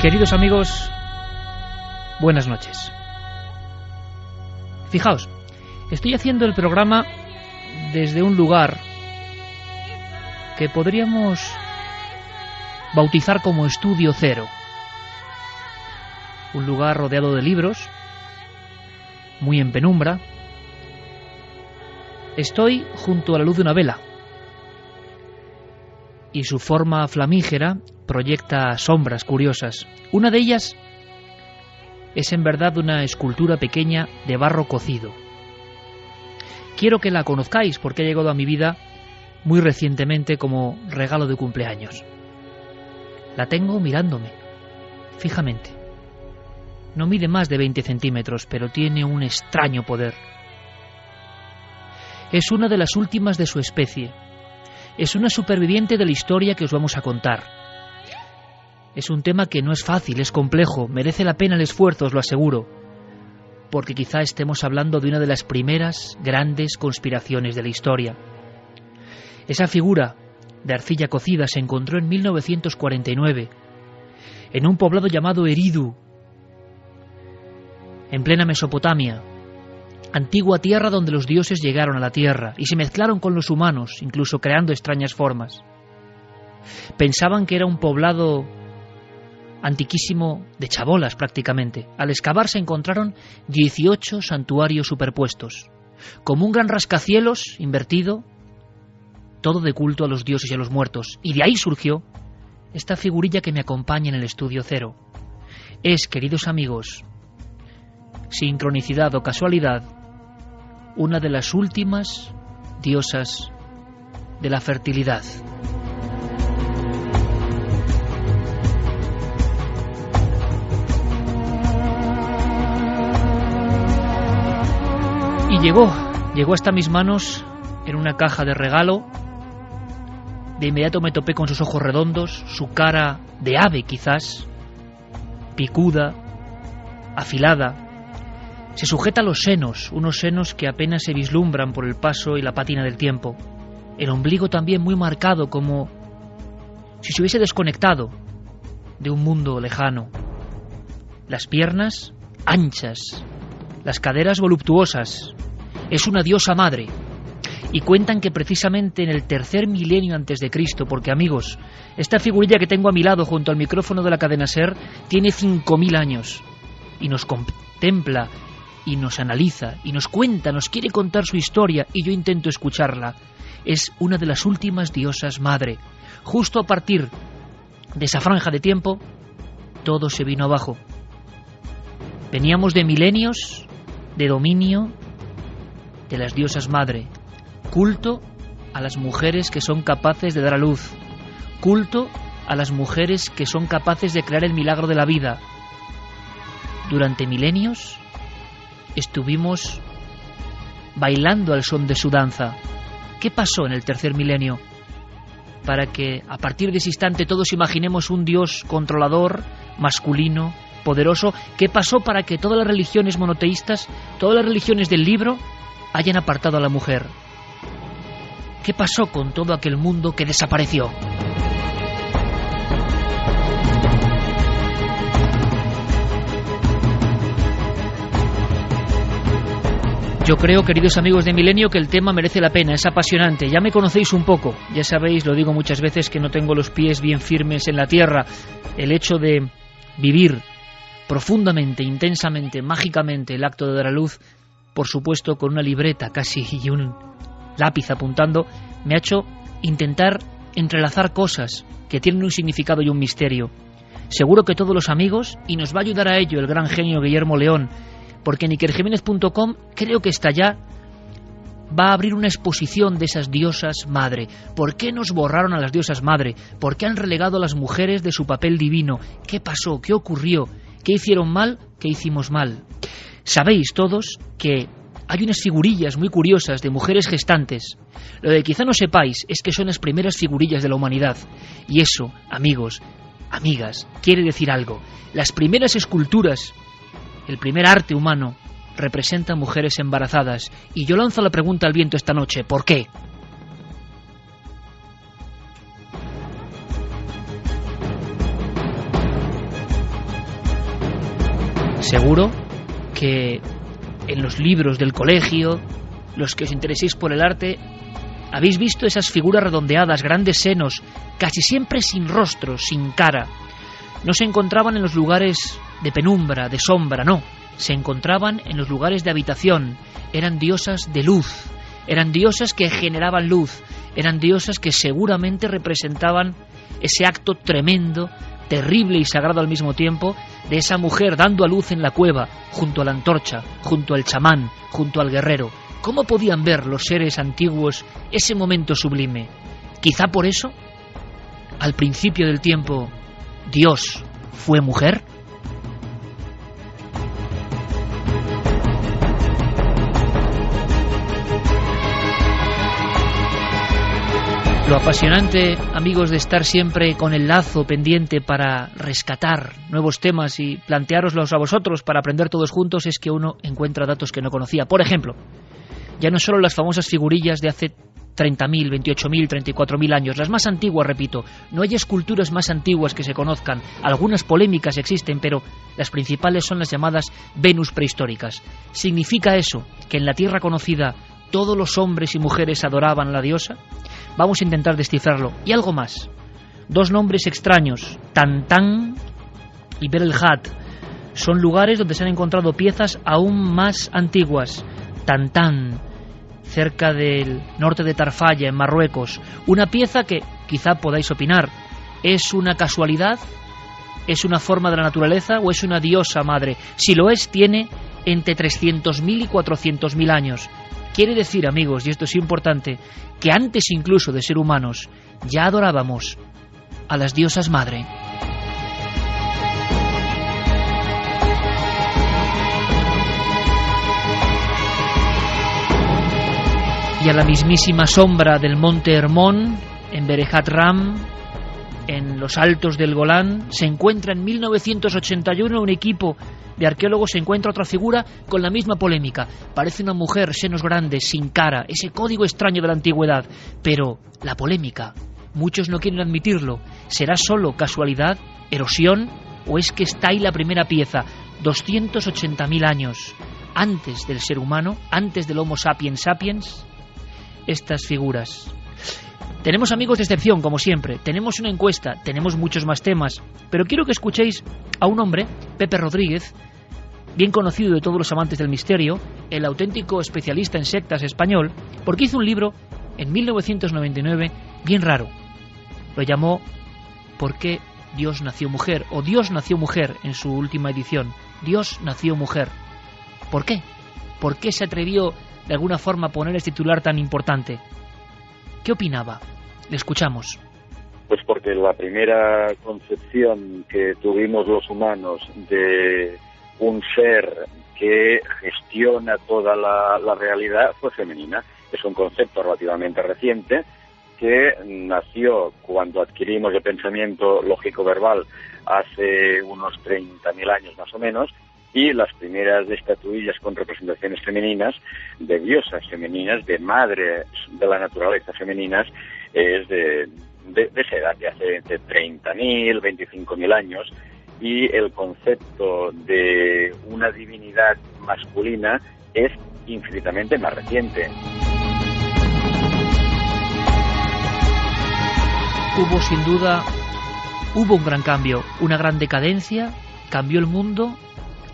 Queridos amigos, buenas noches. Fijaos, estoy haciendo el programa desde un lugar que podríamos bautizar como Estudio Cero. Un lugar rodeado de libros, muy en penumbra. Estoy junto a la luz de una vela y su forma flamígera proyecta sombras curiosas. Una de ellas es en verdad una escultura pequeña de barro cocido. Quiero que la conozcáis porque ha llegado a mi vida muy recientemente como regalo de cumpleaños. La tengo mirándome fijamente. No mide más de 20 centímetros, pero tiene un extraño poder. Es una de las últimas de su especie. Es una superviviente de la historia que os vamos a contar. Es un tema que no es fácil, es complejo, merece la pena el esfuerzo, os lo aseguro, porque quizá estemos hablando de una de las primeras grandes conspiraciones de la historia. Esa figura de arcilla cocida se encontró en 1949 en un poblado llamado Eridu, en plena Mesopotamia, antigua tierra donde los dioses llegaron a la tierra y se mezclaron con los humanos, incluso creando extrañas formas. Pensaban que era un poblado antiquísimo de chabolas prácticamente. Al excavar se encontraron 18 santuarios superpuestos, como un gran rascacielos invertido, todo de culto a los dioses y a los muertos. Y de ahí surgió esta figurilla que me acompaña en el Estudio Cero. Es, queridos amigos, sincronicidad o casualidad, una de las últimas diosas de la fertilidad. Y llegó hasta mis manos en una caja de regalo. De inmediato me topé con sus ojos redondos, su cara de ave quizás, picuda, afilada. Se sujeta a los senos, unos senos que apenas se vislumbran por el paso y la pátina del tiempo. El ombligo también muy marcado, como si se hubiese desconectado de un mundo lejano. Las piernas anchas, las caderas voluptuosas. Es una diosa madre. Y cuentan que precisamente en el 3er milenio antes de Cristo, porque amigos, esta figurilla que tengo a mi lado junto al micrófono de la cadena SER tiene 5000 años y nos contempla y nos analiza y nos cuenta, nos quiere contar su historia y yo intento escucharla. Es una de las últimas diosas madre. Justo a partir de esa franja de tiempo, todo se vino abajo. Veníamos de milenios de dominio de las diosas madre. Culto a las mujeres que son capaces de dar a luz. Culto a las mujeres que son capaces de crear el milagro de la vida. Durante milenios estuvimos bailando al son de su danza. ¿Qué pasó en el 3er milenio? Para que a partir de ese instante todos imaginemos un dios controlador, masculino, poderoso. ¿Qué pasó para que todas las religiones monoteístas, todas las religiones del libro, hayan apartado a la mujer? ¿Qué pasó con todo aquel mundo que desapareció? Yo creo, queridos amigos de Milenio, que el tema merece la pena, es apasionante. Ya me conocéis un poco, ya sabéis, lo digo muchas veces, que no tengo los pies bien firmes en la tierra. El hecho de vivir profundamente, intensamente, mágicamente el acto de dar a luz, por supuesto con una libreta casi y un lápiz apuntando, me ha hecho intentar entrelazar cosas que tienen un significado y un misterio. Seguro que todos los amigos, y nos va a ayudar a ello el gran genio Guillermo León, porque en ikerjiménez.com creo que está ya, va a abrir una exposición de esas diosas madre. ¿Por qué nos borraron a las diosas madre? ¿Por qué han relegado a las mujeres de su papel divino? ¿Qué pasó? ¿Qué ocurrió? ¿Qué hicieron mal? ¿Qué hicimos mal? Sabéis todos que hay unas figurillas muy curiosas de mujeres gestantes. Lo que quizá no sepáis es que son las primeras figurillas de la humanidad. Y eso, amigos, amigas, quiere decir algo. Las primeras esculturas, el primer arte humano, representa mujeres embarazadas. Y yo lanzo la pregunta al viento esta noche, ¿por qué? Seguro que en los libros del colegio, los que os intereséis por el arte, habéis visto esas figuras redondeadas, grandes senos, casi siempre sin rostro, sin cara. No se encontraban en los lugares de penumbra, de sombra, no. Se encontraban en los lugares de habitación. Eran diosas de luz. Eran diosas que generaban luz. Eran diosas que seguramente representaban ese acto tremendo, terrible y sagrado al mismo tiempo, de esa mujer dando a luz en la cueva, junto a la antorcha, junto al chamán, junto al guerrero. ¿Cómo podían ver los seres antiguos ese momento sublime? Quizá por eso, al principio del tiempo, Dios fue mujer. Lo apasionante, amigos, de estar siempre con el lazo pendiente para rescatar nuevos temas y planteároslos a vosotros para aprender todos juntos, es que uno encuentra datos que no conocía. Por ejemplo, ya no solo las famosas figurillas de hace 30.000, 28.000, 34.000 años, las más antiguas, repito. No hay esculturas más antiguas que se conozcan. Algunas polémicas existen, pero las principales son las llamadas Venus prehistóricas. ¿Significa eso que en la Tierra conocida todos los hombres y mujeres adoraban a la diosa? Vamos a intentar descifrarlo. Y algo más. Dos nombres extraños, Tantán y Berelhat, son lugares donde se han encontrado piezas aún más antiguas. Tantán, cerca del norte de Tarfaya, en Marruecos. Una pieza que, quizá podáis opinar, ¿es una casualidad? ¿Es una forma de la naturaleza o es una diosa madre? Si lo es, tiene entre 300.000 y 400.000 años. Quiere decir, amigos, y esto es importante, que antes incluso de ser humanos ya adorábamos a las diosas madre. Y a la mismísima sombra del monte Hermón, en Berejat Ram, en los altos del Golán, se encuentra en 1981 un equipo de arqueólogos, se encuentra otra figura con la misma polémica. Parece una mujer, senos grandes, sin cara, ese código extraño de la antigüedad. Pero la polémica, muchos no quieren admitirlo. ¿Será solo casualidad, erosión, o es que está ahí la primera pieza? 280.000 años antes del ser humano, antes del Homo sapiens sapiens, estas figuras. Tenemos amigos de excepción, como siempre, tenemos una encuesta, tenemos muchos más temas, pero quiero que escuchéis a un hombre, Pepe Rodríguez, bien conocido de todos los amantes del misterio, el auténtico especialista en sectas español, porque hizo un libro en 1999 bien raro. Lo llamó ¿Por qué Dios nació mujer? O Dios nació mujer en su última edición. Dios nació mujer. ¿Por qué? ¿Por qué se atrevió de alguna forma a poner este titular tan importante? ¿Qué opinaba? Le escuchamos. Pues porque la primera concepción que tuvimos los humanos de un ser que gestiona toda la realidad fue femenina. Es un concepto relativamente reciente que nació cuando adquirimos el pensamiento lógico-verbal hace unos 30.000 años más o menos, y las primeras estatuillas con representaciones femeninas, de diosas femeninas, de madres de la naturaleza femeninas, es de esa edad, de hace entre 30.000, 25.000 años, y el concepto de una divinidad masculina es infinitamente más reciente. Hubo sin duda, un gran cambio, una gran decadencia, cambió el mundo,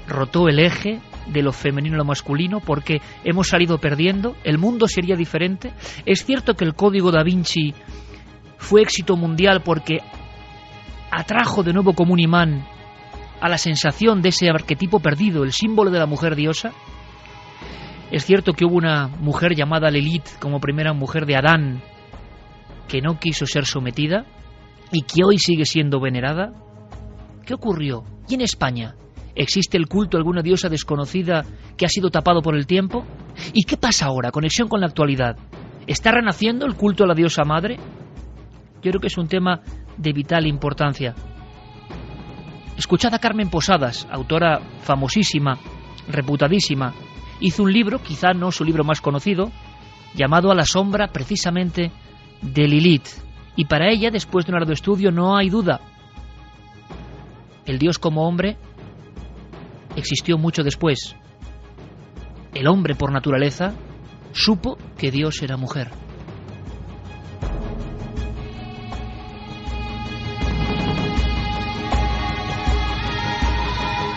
rotó el eje de lo femenino a lo masculino, porque hemos salido perdiendo, el mundo sería diferente. Es cierto que el Código Da Vinci fue éxito mundial porque atrajo de nuevo como un imán a la sensación de ese arquetipo perdido, el símbolo de la mujer diosa. Es cierto que hubo una mujer llamada Lilith como primera mujer de Adán, que no quiso ser sometida y que hoy sigue siendo venerada. ¿Qué ocurrió? ¿Y en España? ¿Existe el culto a alguna diosa desconocida que ha sido tapado por el tiempo? ¿Y qué pasa ahora? Conexión con la actualidad. ¿Está renaciendo el culto a la diosa madre? Yo creo que es un tema de vital importancia. Escuchad a Carmen Posadas, autora famosísima, reputadísima. Hizo un libro, quizá no su libro más conocido, llamado A la sombra, precisamente, de Lilith. Y para ella, después de un arduo estudio, no hay duda. El Dios como hombre existió mucho después. El hombre, por naturaleza, supo que Dios era mujer.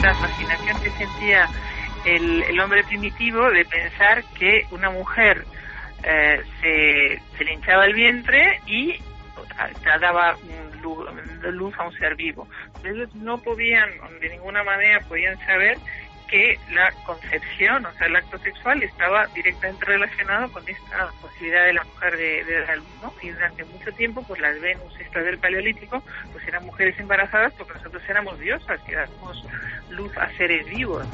La fascinación que sentía el hombre primitivo de pensar que una mujer se le hinchaba el vientre y daba luz a un ser vivo. Ellos no podían, de ninguna manera podían saber que la concepción, o sea, el acto sexual estaba directamente relacionado con esta posibilidad de la mujer de dar luz, ¿no? Y durante mucho tiempo, pues las Venus estas del Paleolítico, pues eran mujeres embarazadas porque nosotros éramos diosas y dábamos luz a seres vivos.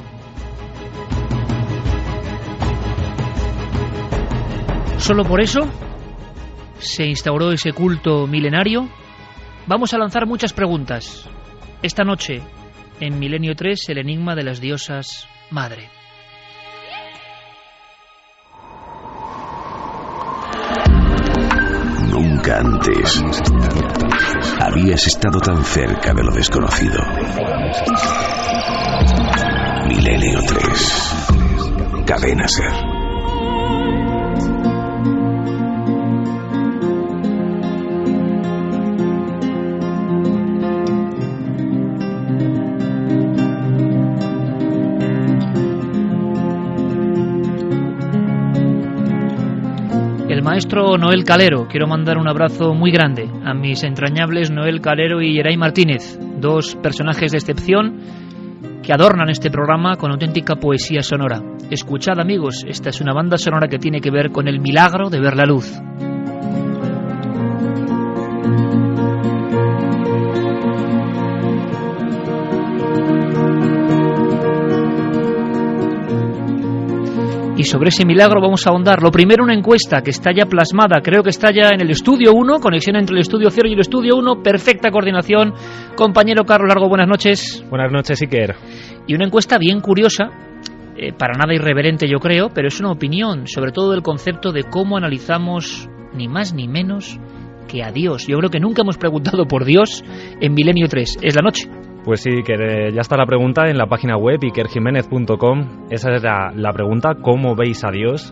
Solo por eso se instauró ese culto milenario. Vamos a lanzar muchas preguntas. Esta noche, en Milenio 3, el enigma de las diosas madre. Nunca antes habías estado tan cerca de lo desconocido. Milenio 3. Cadena Ser. El maestro Noel Calero, quiero mandar un abrazo muy grande a mis entrañables Noel Calero y Yeray Martínez, dos personajes de excepción que adornan este programa con auténtica poesía sonora. Escuchad, amigos, esta es una banda sonora que tiene que ver con el milagro de ver la luz. Y sobre ese milagro vamos a ahondar. Lo primero, una encuesta que está ya plasmada, creo que está ya en el estudio 1, conexión entre el estudio 0 y el estudio 1, perfecta coordinación. Compañero Carlos Largo, buenas noches. Buenas noches, Iker. Y una encuesta bien curiosa, para nada irreverente yo creo, pero es una opinión, sobre todo del concepto de cómo analizamos ni más ni menos que a Dios. Yo creo que nunca hemos preguntado por Dios en Milenio 3. Es la noche. Pues sí, que ya está la pregunta en la página web ikerjimenez.com. Esa es la pregunta, ¿cómo veis a Dios?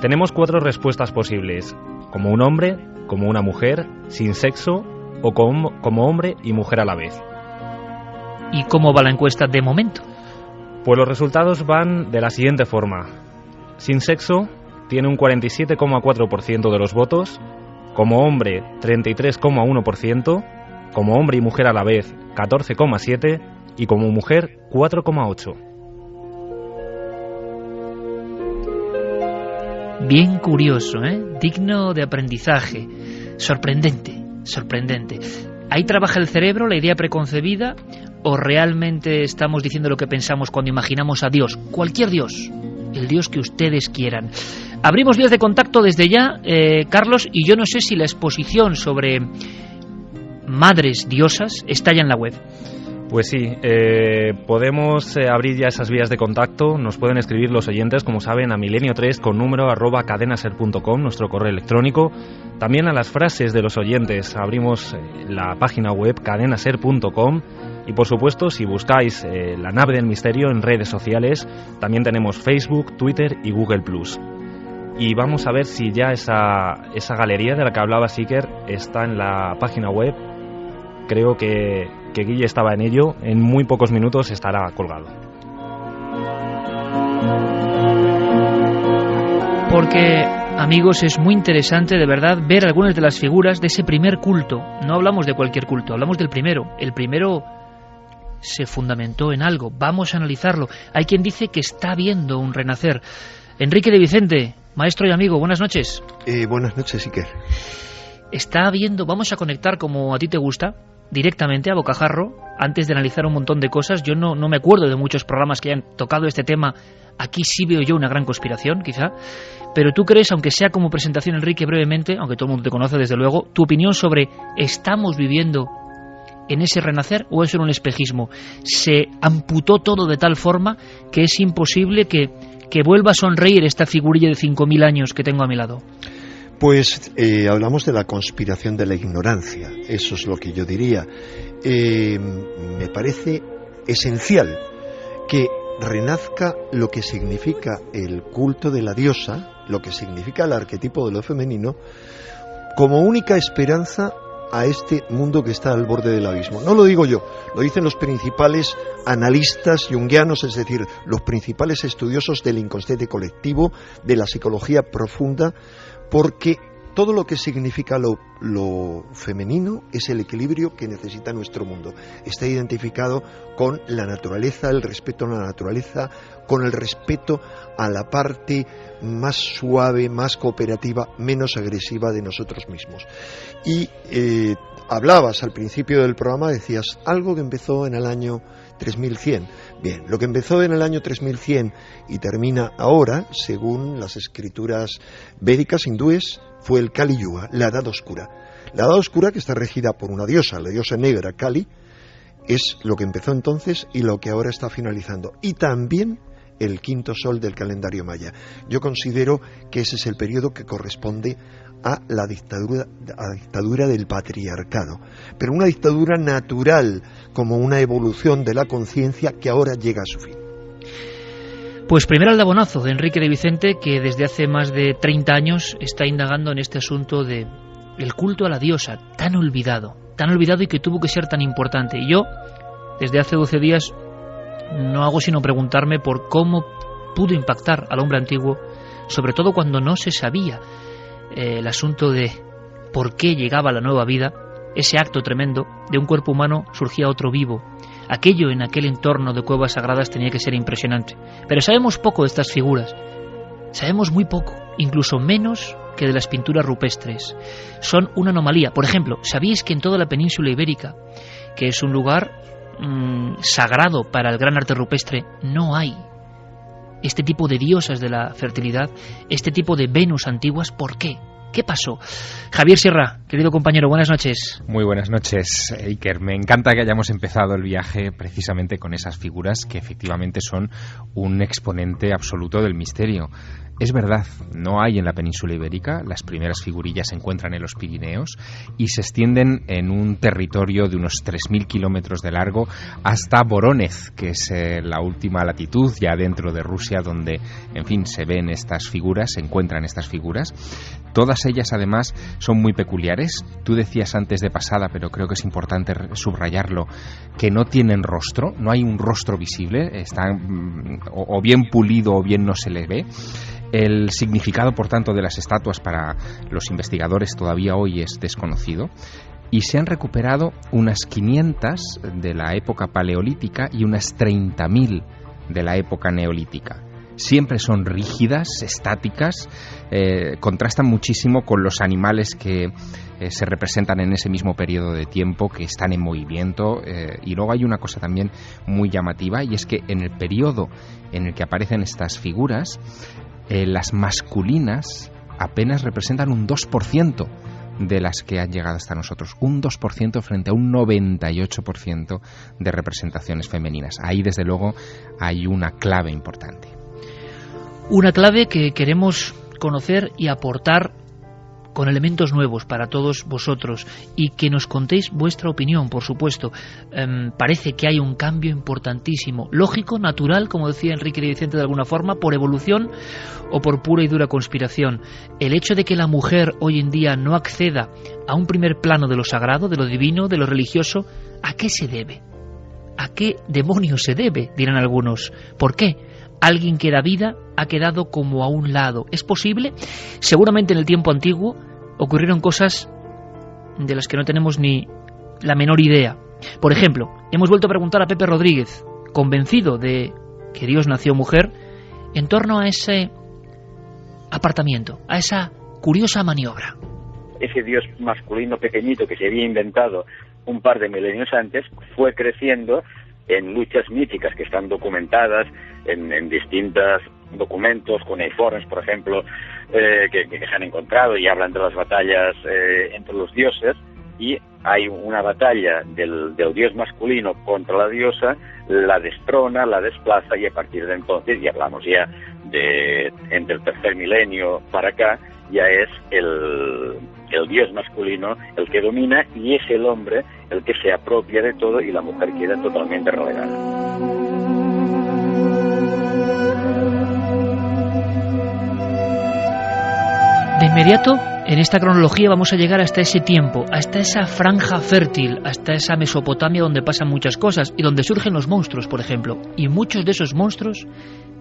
Tenemos 4 respuestas posibles: como un hombre, como una mujer, sin sexo o como hombre y mujer a la vez. ¿Y cómo va la encuesta de momento? Pues los resultados van de la siguiente forma: sin sexo tiene un 47,4% de los votos, como hombre 33,1%, como hombre y mujer a la vez 14,7% y como mujer 4,8%. Bien curioso, digno de aprendizaje, sorprendente. ¿Ahí trabaja el cerebro, la idea preconcebida, o realmente estamos diciendo lo que pensamos cuando imaginamos a Dios? Cualquier Dios, el Dios que ustedes quieran. Abrimos vías de contacto desde ya, Carlos, y yo no sé si la exposición sobre madres diosas está ya en la web. Pues sí, podemos abrir ya esas vías de contacto. Nos pueden escribir los oyentes, como saben, a milenio3 con número @cadenaser.com, nuestro correo electrónico. También a las frases de los oyentes abrimos la página web cadenaser.com. Y por supuesto, si buscáis la nave del misterio en redes sociales, también tenemos Facebook, Twitter y Google+. Y vamos a ver si ya esa galería de la que hablaba Iker está en la página web. Creo que Guille estaba en ello. En muy pocos minutos estará colgado. Porque, amigos, es muy interesante de verdad ver algunas de las figuras de ese primer culto. No hablamos de cualquier culto, hablamos del primero. El primero se fundamentó en algo. Vamos a analizarlo. Hay quien dice que está viendo un renacer. Enrique de Vicente, maestro y amigo, buenas noches. Buenas noches, Iker. Está viendo, vamos a conectar como a ti te gusta, directamente a bocajarro, antes de analizar un montón de cosas. Yo no me acuerdo de muchos programas que hayan tocado este tema. Aquí sí veo yo una gran conspiración, quizá. Pero tú crees, aunque sea como presentación, Enrique, brevemente, aunque todo el mundo te conoce desde luego, tu opinión sobre ¿estamos viviendo en ese renacer o es en un espejismo? ¿Se amputó todo de tal forma que es imposible que vuelva a sonreír esta figurilla de 5.000 años que tengo a mi lado? Pues hablamos de la conspiración de la ignorancia, eso es lo que yo diría. Me parece esencial que renazca lo que significa el culto de la diosa, lo que significa el arquetipo de lo femenino, como única esperanza a este mundo que está al borde del abismo. No lo digo yo, lo dicen los principales analistas junguianos, es decir, los principales estudiosos del inconsciente colectivo, de la psicología profunda, porque todo lo que significa lo femenino es el equilibrio que necesita nuestro mundo. Está identificado con la naturaleza, el respeto a la naturaleza, con el respeto a la parte más suave, más cooperativa, menos agresiva de nosotros mismos. Y hablabas al principio del programa, decías algo que empezó en el año 3100. Bien, lo que empezó en el año 3100 y termina ahora, según las escrituras védicas hindúes, fue el Kali Yuga, la Edad Oscura. La Edad Oscura, que está regida por una diosa, la diosa negra Kali, es lo que empezó entonces y lo que ahora está finalizando. Y también el quinto sol del calendario maya. Yo considero que ese es el periodo que corresponde a la dictadura del patriarcado, pero una dictadura natural, como una evolución de la conciencia que ahora llega a su fin. Pues primer aldabonazo de Enrique de Vicente, que desde hace más de 30 años está indagando en este asunto de el culto a la diosa, tan olvidado y que tuvo que ser tan importante. Y yo, desde hace 12 días, no hago sino preguntarme por cómo pudo impactar al hombre antiguo, sobre todo cuando no se sabía el asunto de por qué llegaba la nueva vida, ese acto tremendo, de un cuerpo humano surgía otro vivo. Aquello en aquel entorno de cuevas sagradas tenía que ser impresionante. Pero sabemos poco de estas figuras. Sabemos muy poco, incluso menos que de las pinturas rupestres. Son una anomalía. Por ejemplo, ¿sabíais que en toda la península ibérica, que es un lugar sagrado para el gran arte rupestre, no hay este tipo de diosas de la fertilidad, este tipo de Venus antiguas? ¿Por qué? ¿Qué pasó? Javier Sierra, querido compañero, buenas noches. Muy buenas noches, Iker. Me encanta que hayamos empezado el viaje precisamente con esas figuras que efectivamente son un exponente absoluto del misterio. Es verdad, no hay en la península ibérica, las primeras figurillas se encuentran en los Pirineos y se extienden en un territorio de unos 3.000 kilómetros de largo hasta Vorónezh, que es la última latitud ya dentro de Rusia donde, en fin, se ven estas figuras, se encuentran estas figuras. Todas ellas además son muy peculiares. Tú decías antes de pasada, pero creo que es importante subrayarlo, que no tienen rostro, no hay un rostro visible, están o bien pulido o bien no se les ve. El significado, por tanto, de las estatuas para los investigadores todavía hoy es desconocido y se han recuperado unas 500 de la época paleolítica y unas 30.000 de la época neolítica. Siempre son rígidas, estáticas, contrastan muchísimo con los animales que se representan en ese mismo periodo de tiempo, que están en movimiento. Y luego hay una cosa también muy llamativa, y es que en el periodo en el que aparecen estas figuras, las masculinas apenas representan un 2% de las que han llegado hasta nosotros, un 2% frente a un 98% de representaciones femeninas. Ahí, desde luego, hay una clave importante. Una clave que queremos conocer y aportar con elementos nuevos para todos vosotros y que nos contéis vuestra opinión, por supuesto. Parece que hay un cambio importantísimo, lógico, natural, como decía Enrique de Vicente de alguna forma, por evolución o por pura y dura conspiración. El hecho de que la mujer hoy en día no acceda a un primer plano de lo sagrado, de lo divino, de lo religioso, ¿a qué se debe? ¿A qué demonios se debe?, dirán algunos. ¿Por qué? Alguien que da vida ha quedado como a un lado. ¿Es posible? Seguramente en el tiempo antiguo ocurrieron cosas de las que no tenemos ni la menor idea. Por ejemplo, hemos vuelto a preguntar a Pepe Rodríguez, convencido de que Dios nació mujer, en torno a ese apartamiento, a esa curiosa maniobra. Ese Dios masculino pequeñito que se había inventado un par de milenios antes fue creciendo en luchas míticas que están documentadas en distintos documentos, cuneiformes, por ejemplo, que se han encontrado y hablan de las batallas entre los dioses, y hay una batalla del dios masculino contra la diosa, la destrona, la desplaza, y a partir de entonces, y hablamos ya de entre el tercer milenio para acá, ya es el dios masculino el que domina, y es el hombre el que se apropia de todo y la mujer queda totalmente relegada. inmediato, en esta cronología, vamos a llegar hasta ese tiempo, hasta esa franja fértil, hasta esa Mesopotamia donde pasan muchas cosas y donde surgen los monstruos, por ejemplo. Y muchos de esos monstruos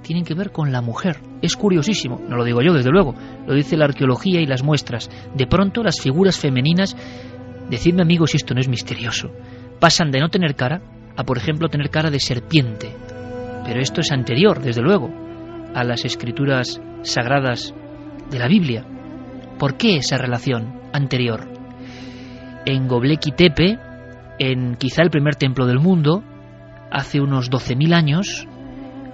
tienen que ver con la mujer. Es curiosísimo, no lo digo yo, desde luego, lo dice la arqueología y las muestras. De pronto, las figuras femeninas, decidme amigos si esto no es misterioso, pasan de no tener cara a, por ejemplo, tener cara de serpiente. Pero esto es anterior, desde luego, a las escrituras sagradas de la Biblia. ¿Por qué esa relación anterior? En Göbekli Tepe, en quizá el primer templo del mundo, hace unos 12.000 años,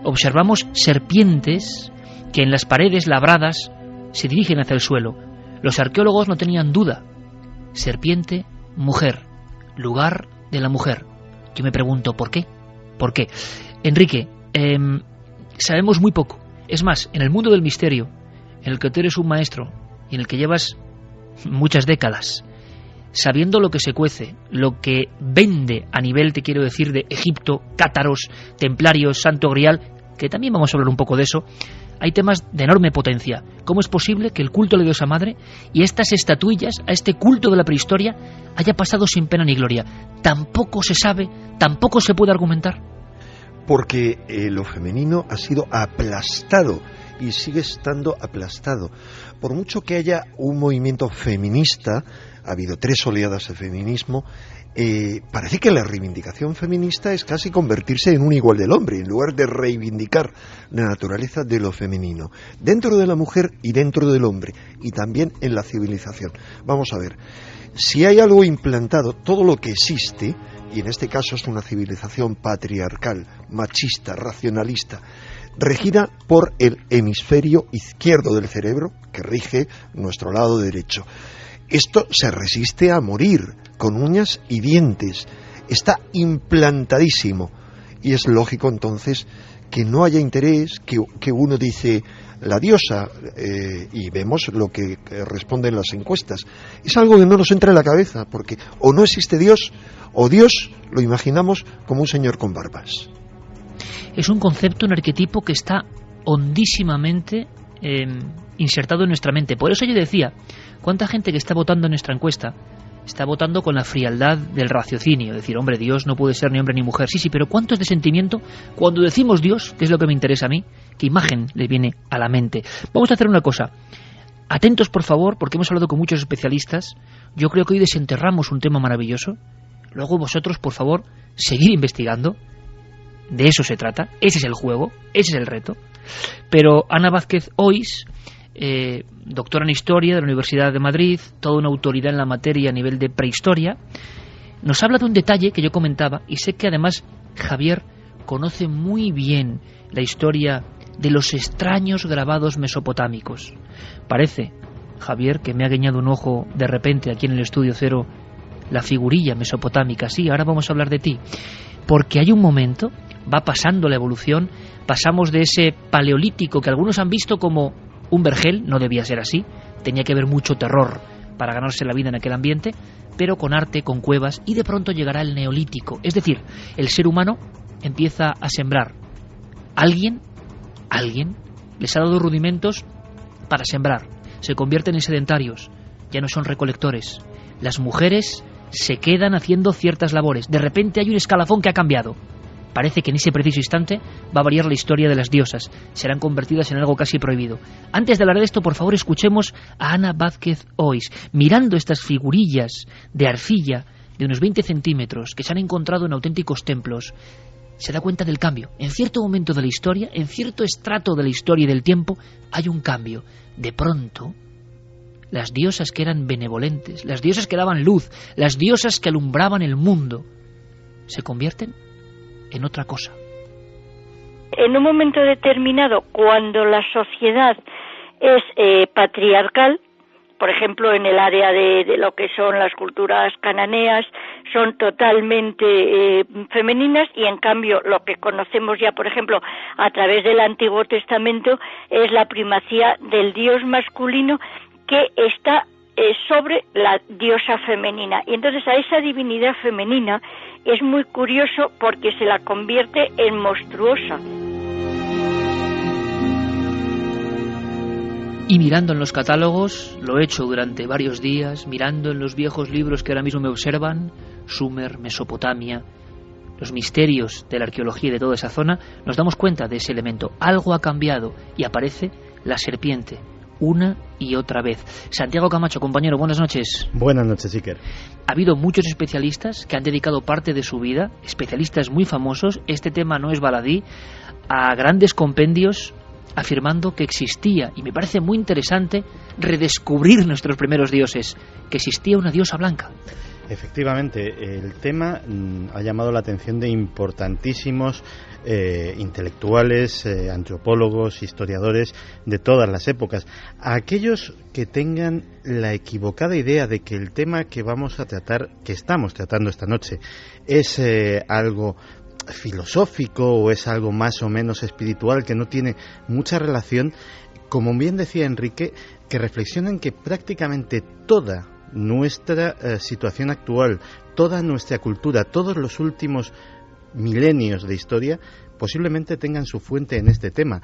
observamos serpientes que en las paredes labradas se dirigen hacia el suelo. Los arqueólogos no tenían duda. Serpiente, mujer, lugar de la mujer. Yo me pregunto, ¿por qué? ¿Por qué? Enrique, sabemos muy poco. Es más, en el mundo del misterio, en el que tú eres un maestro y en el que llevas muchas décadas, sabiendo lo que se cuece, lo que vende a nivel, te quiero decir, de Egipto, cátaros, templarios, Santo Grial, que también vamos a hablar un poco de eso, hay temas de enorme potencia. ¿Cómo es posible que el culto a la diosa madre y estas estatuillas, a este culto de la prehistoria, haya pasado sin pena ni gloria? Tampoco se sabe, tampoco se puede argumentar. Porque lo femenino ha sido aplastado y sigue estando aplastado. Por mucho que haya un movimiento feminista, ha habido 3 oleadas de feminismo, parece que la reivindicación feminista es casi convertirse en un igual del hombre, en lugar de reivindicar la naturaleza de lo femenino, dentro de la mujer y dentro del hombre, y también en la civilización. Vamos a ver, si hay algo implantado, todo lo que existe, y en este caso es una civilización patriarcal, machista, racionalista, regida por el hemisferio izquierdo del cerebro, que rige nuestro lado derecho. Esto se resiste a morir con uñas y dientes, está implantadísimo, y es lógico entonces que no haya interés, que uno dice la diosa, y vemos lo que responden las encuestas. Es algo que no nos entra en la cabeza, porque o no existe Dios, o Dios lo imaginamos como un señor con barbas. Es un concepto, un arquetipo que está hondísimamente insertado en nuestra mente. Por eso yo decía, ¿cuánta gente que está votando en nuestra encuesta está votando con la frialdad del raciocinio? Decir, hombre, Dios no puede ser ni hombre ni mujer. Sí, pero ¿cuánto es de sentimiento cuando decimos Dios, que es lo que me interesa a mí? ¿Qué imagen le viene a la mente? Vamos a hacer una cosa. Atentos, por favor, porque hemos hablado con muchos especialistas. Yo creo que hoy desenterramos un tema maravilloso. Luego vosotros, por favor, seguir investigando. De eso se trata. Ese es el juego, ese es el reto. Pero Ana Vázquez Ois, doctora en Historia de la Universidad de Madrid, toda una autoridad en la materia a nivel de prehistoria, nos habla de un detalle que yo comentaba, y sé que además Javier conoce muy bien la historia de los extraños grabados mesopotámicos. Parece, Javier, que me ha guiñado un ojo de repente aquí en el Estudio Cero la figurilla mesopotámica. Sí, ahora vamos a hablar de ti. Porque hay un momento, va pasando la evolución, pasamos de ese paleolítico que algunos han visto como un vergel, no debía ser así, tenía que haber mucho terror para ganarse la vida en aquel ambiente, pero con arte, con cuevas, y de pronto llegará el neolítico. Es decir, el ser humano empieza a sembrar. Alguien les ha dado rudimentos para sembrar. Se convierten en sedentarios, ya no son recolectores. Las mujeres se quedan haciendo ciertas labores. De repente hay un escalafón que ha cambiado. Parece que en ese preciso instante va a variar la historia de las diosas. Serán convertidas en algo casi prohibido. Antes de hablar de esto, por favor, escuchemos a Ana Vázquez Ois, mirando estas figurillas de arcilla de unos 20 centímetros que se han encontrado en auténticos templos. Se da cuenta del cambio. En cierto momento de la historia, en cierto estrato de la historia y del tiempo, hay un cambio. De pronto, las diosas que eran benevolentes, las diosas que daban luz, las diosas que alumbraban el mundo, se convierten en otra cosa. En un momento determinado, cuando la sociedad es patriarcal, por ejemplo, en el área de lo que son las culturas cananeas, son totalmente femeninas, y en cambio lo que conocemos ya, por ejemplo, a través del Antiguo Testamento, es la primacía del dios masculino que está sobre la diosa femenina. Y entonces a esa divinidad femenina es muy curioso porque se la convierte en monstruosa. y mirando en los catálogos, lo he hecho durante varios días, mirando en los viejos libros que ahora mismo me observan, Sumer, Mesopotamia, los misterios de la arqueología de toda esa zona, nos damos cuenta de ese elemento. Algo ha cambiado y aparece la serpiente, una y otra vez. Santiago Camacho, compañero, buenas noches. Buenas noches, Iker. Ha habido muchos especialistas que han dedicado parte de su vida, especialistas muy famosos, este tema no es baladí, a grandes compendios afirmando que existía, y me parece muy interesante redescubrir nuestros primeros dioses, que existía una diosa blanca. Efectivamente, el tema ha llamado la atención de importantísimos intelectuales, antropólogos, historiadores de todas las épocas. A aquellos que tengan la equivocada idea de que el tema que vamos a tratar, que estamos tratando esta noche, es algo filosófico o es algo más o menos espiritual que no tiene mucha relación, como bien decía Enrique, que reflexionen que prácticamente toda nuestra situación actual, toda nuestra cultura, todos los últimos milenios de historia posiblemente tengan su fuente en este tema.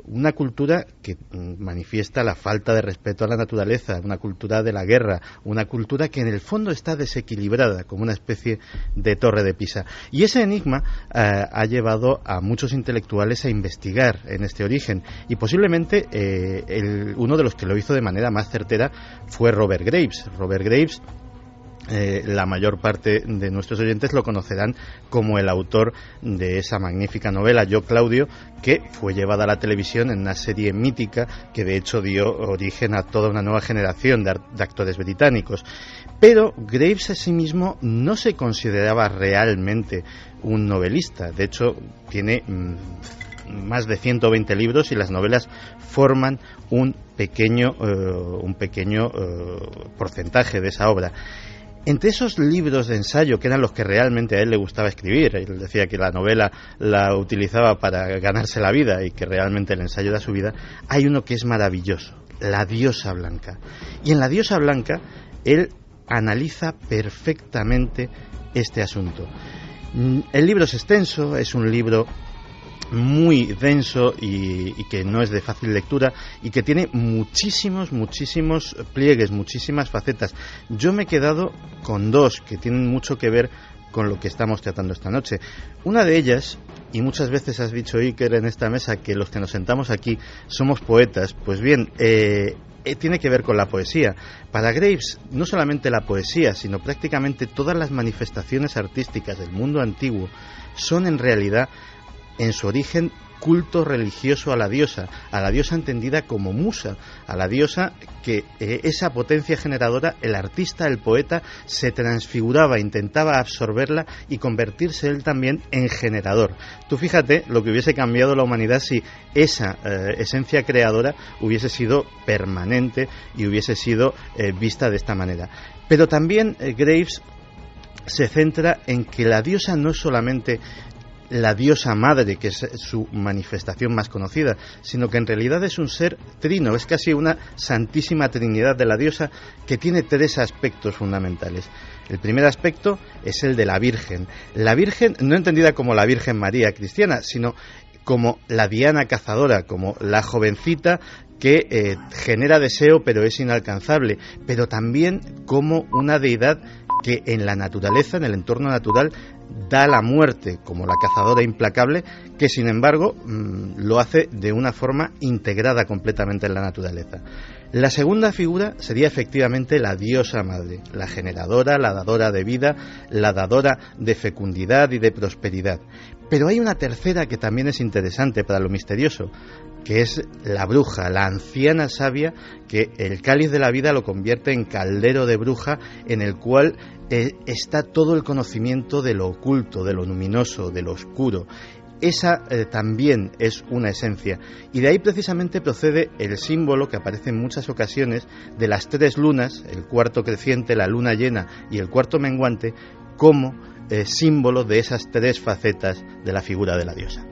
Una cultura que manifiesta la falta de respeto a la naturaleza, una cultura de la guerra, una cultura que en el fondo está desequilibrada, como una especie de torre de Pisa. Y ese enigma ha llevado a muchos intelectuales a investigar en este origen. Y posiblemente uno de los que lo hizo de manera más certera fue Robert Graves. Robert Graves, la mayor parte de nuestros oyentes lo conocerán como el autor de esa magnífica novela Yo Claudio, que fue llevada a la televisión en una serie mítica que de hecho dio origen a toda una nueva generación de actores británicos. Pero Graves a sí mismo no se consideraba realmente un novelista. De hecho, tiene más de 120 libros y las novelas forman un pequeño porcentaje de esa obra. Entre esos libros de ensayo, que eran los que realmente a él le gustaba escribir, él decía que la novela la utilizaba para ganarse la vida y que realmente el ensayo era su vida, hay uno que es maravilloso, La diosa blanca. Y en La diosa blanca él analiza perfectamente este asunto. El libro es extenso, es un libro muy denso y que no es de fácil lectura y que tiene muchísimos pliegues, muchísimas facetas. Yo me he quedado con dos que tienen mucho que ver con lo que estamos tratando esta noche. Una de ellas, y muchas veces has dicho, Iker, en esta mesa que los que nos sentamos aquí somos poetas, pues bien, tiene que ver con la poesía. Para Graves, no solamente la poesía, sino prácticamente todas las manifestaciones artísticas del mundo antiguo son en realidad, en su origen, culto religioso a la diosa entendida como musa, a la diosa que esa potencia generadora, el artista, el poeta, se transfiguraba, intentaba absorberla y convertirse él también en generador. Tú fíjate lo que hubiese cambiado la humanidad si esa esencia creadora hubiese sido permanente y hubiese sido vista de esta manera. Pero también Graves se centra en que la diosa no es solamente la diosa madre, que es su manifestación más conocida, sino que en realidad es un ser trino, es casi una santísima trinidad de la diosa que tiene tres aspectos fundamentales. El primer aspecto es el de la Virgen no entendida como la Virgen María cristiana, sino como la Diana cazadora, como la jovencita que genera deseo pero es inalcanzable, pero también como una deidad que en la naturaleza, en el entorno natural, da la muerte, como la cazadora implacable, que sin embargo lo hace de una forma integrada completamente en la naturaleza. La segunda figura sería efectivamente la diosa madre, la generadora, la dadora de vida, la dadora de fecundidad y de prosperidad. Pero hay una tercera que también es interesante para lo misterioso, que es la bruja, la anciana sabia, que el cáliz de la vida lo convierte en caldero de bruja, en el cual está todo el conocimiento de lo oculto, de lo luminoso, de lo oscuro. Esa también es una esencia, y de ahí precisamente procede el símbolo que aparece en muchas ocasiones de las tres lunas, el cuarto creciente, la luna llena y el cuarto menguante, como símbolo de esas tres facetas de la figura de la diosa.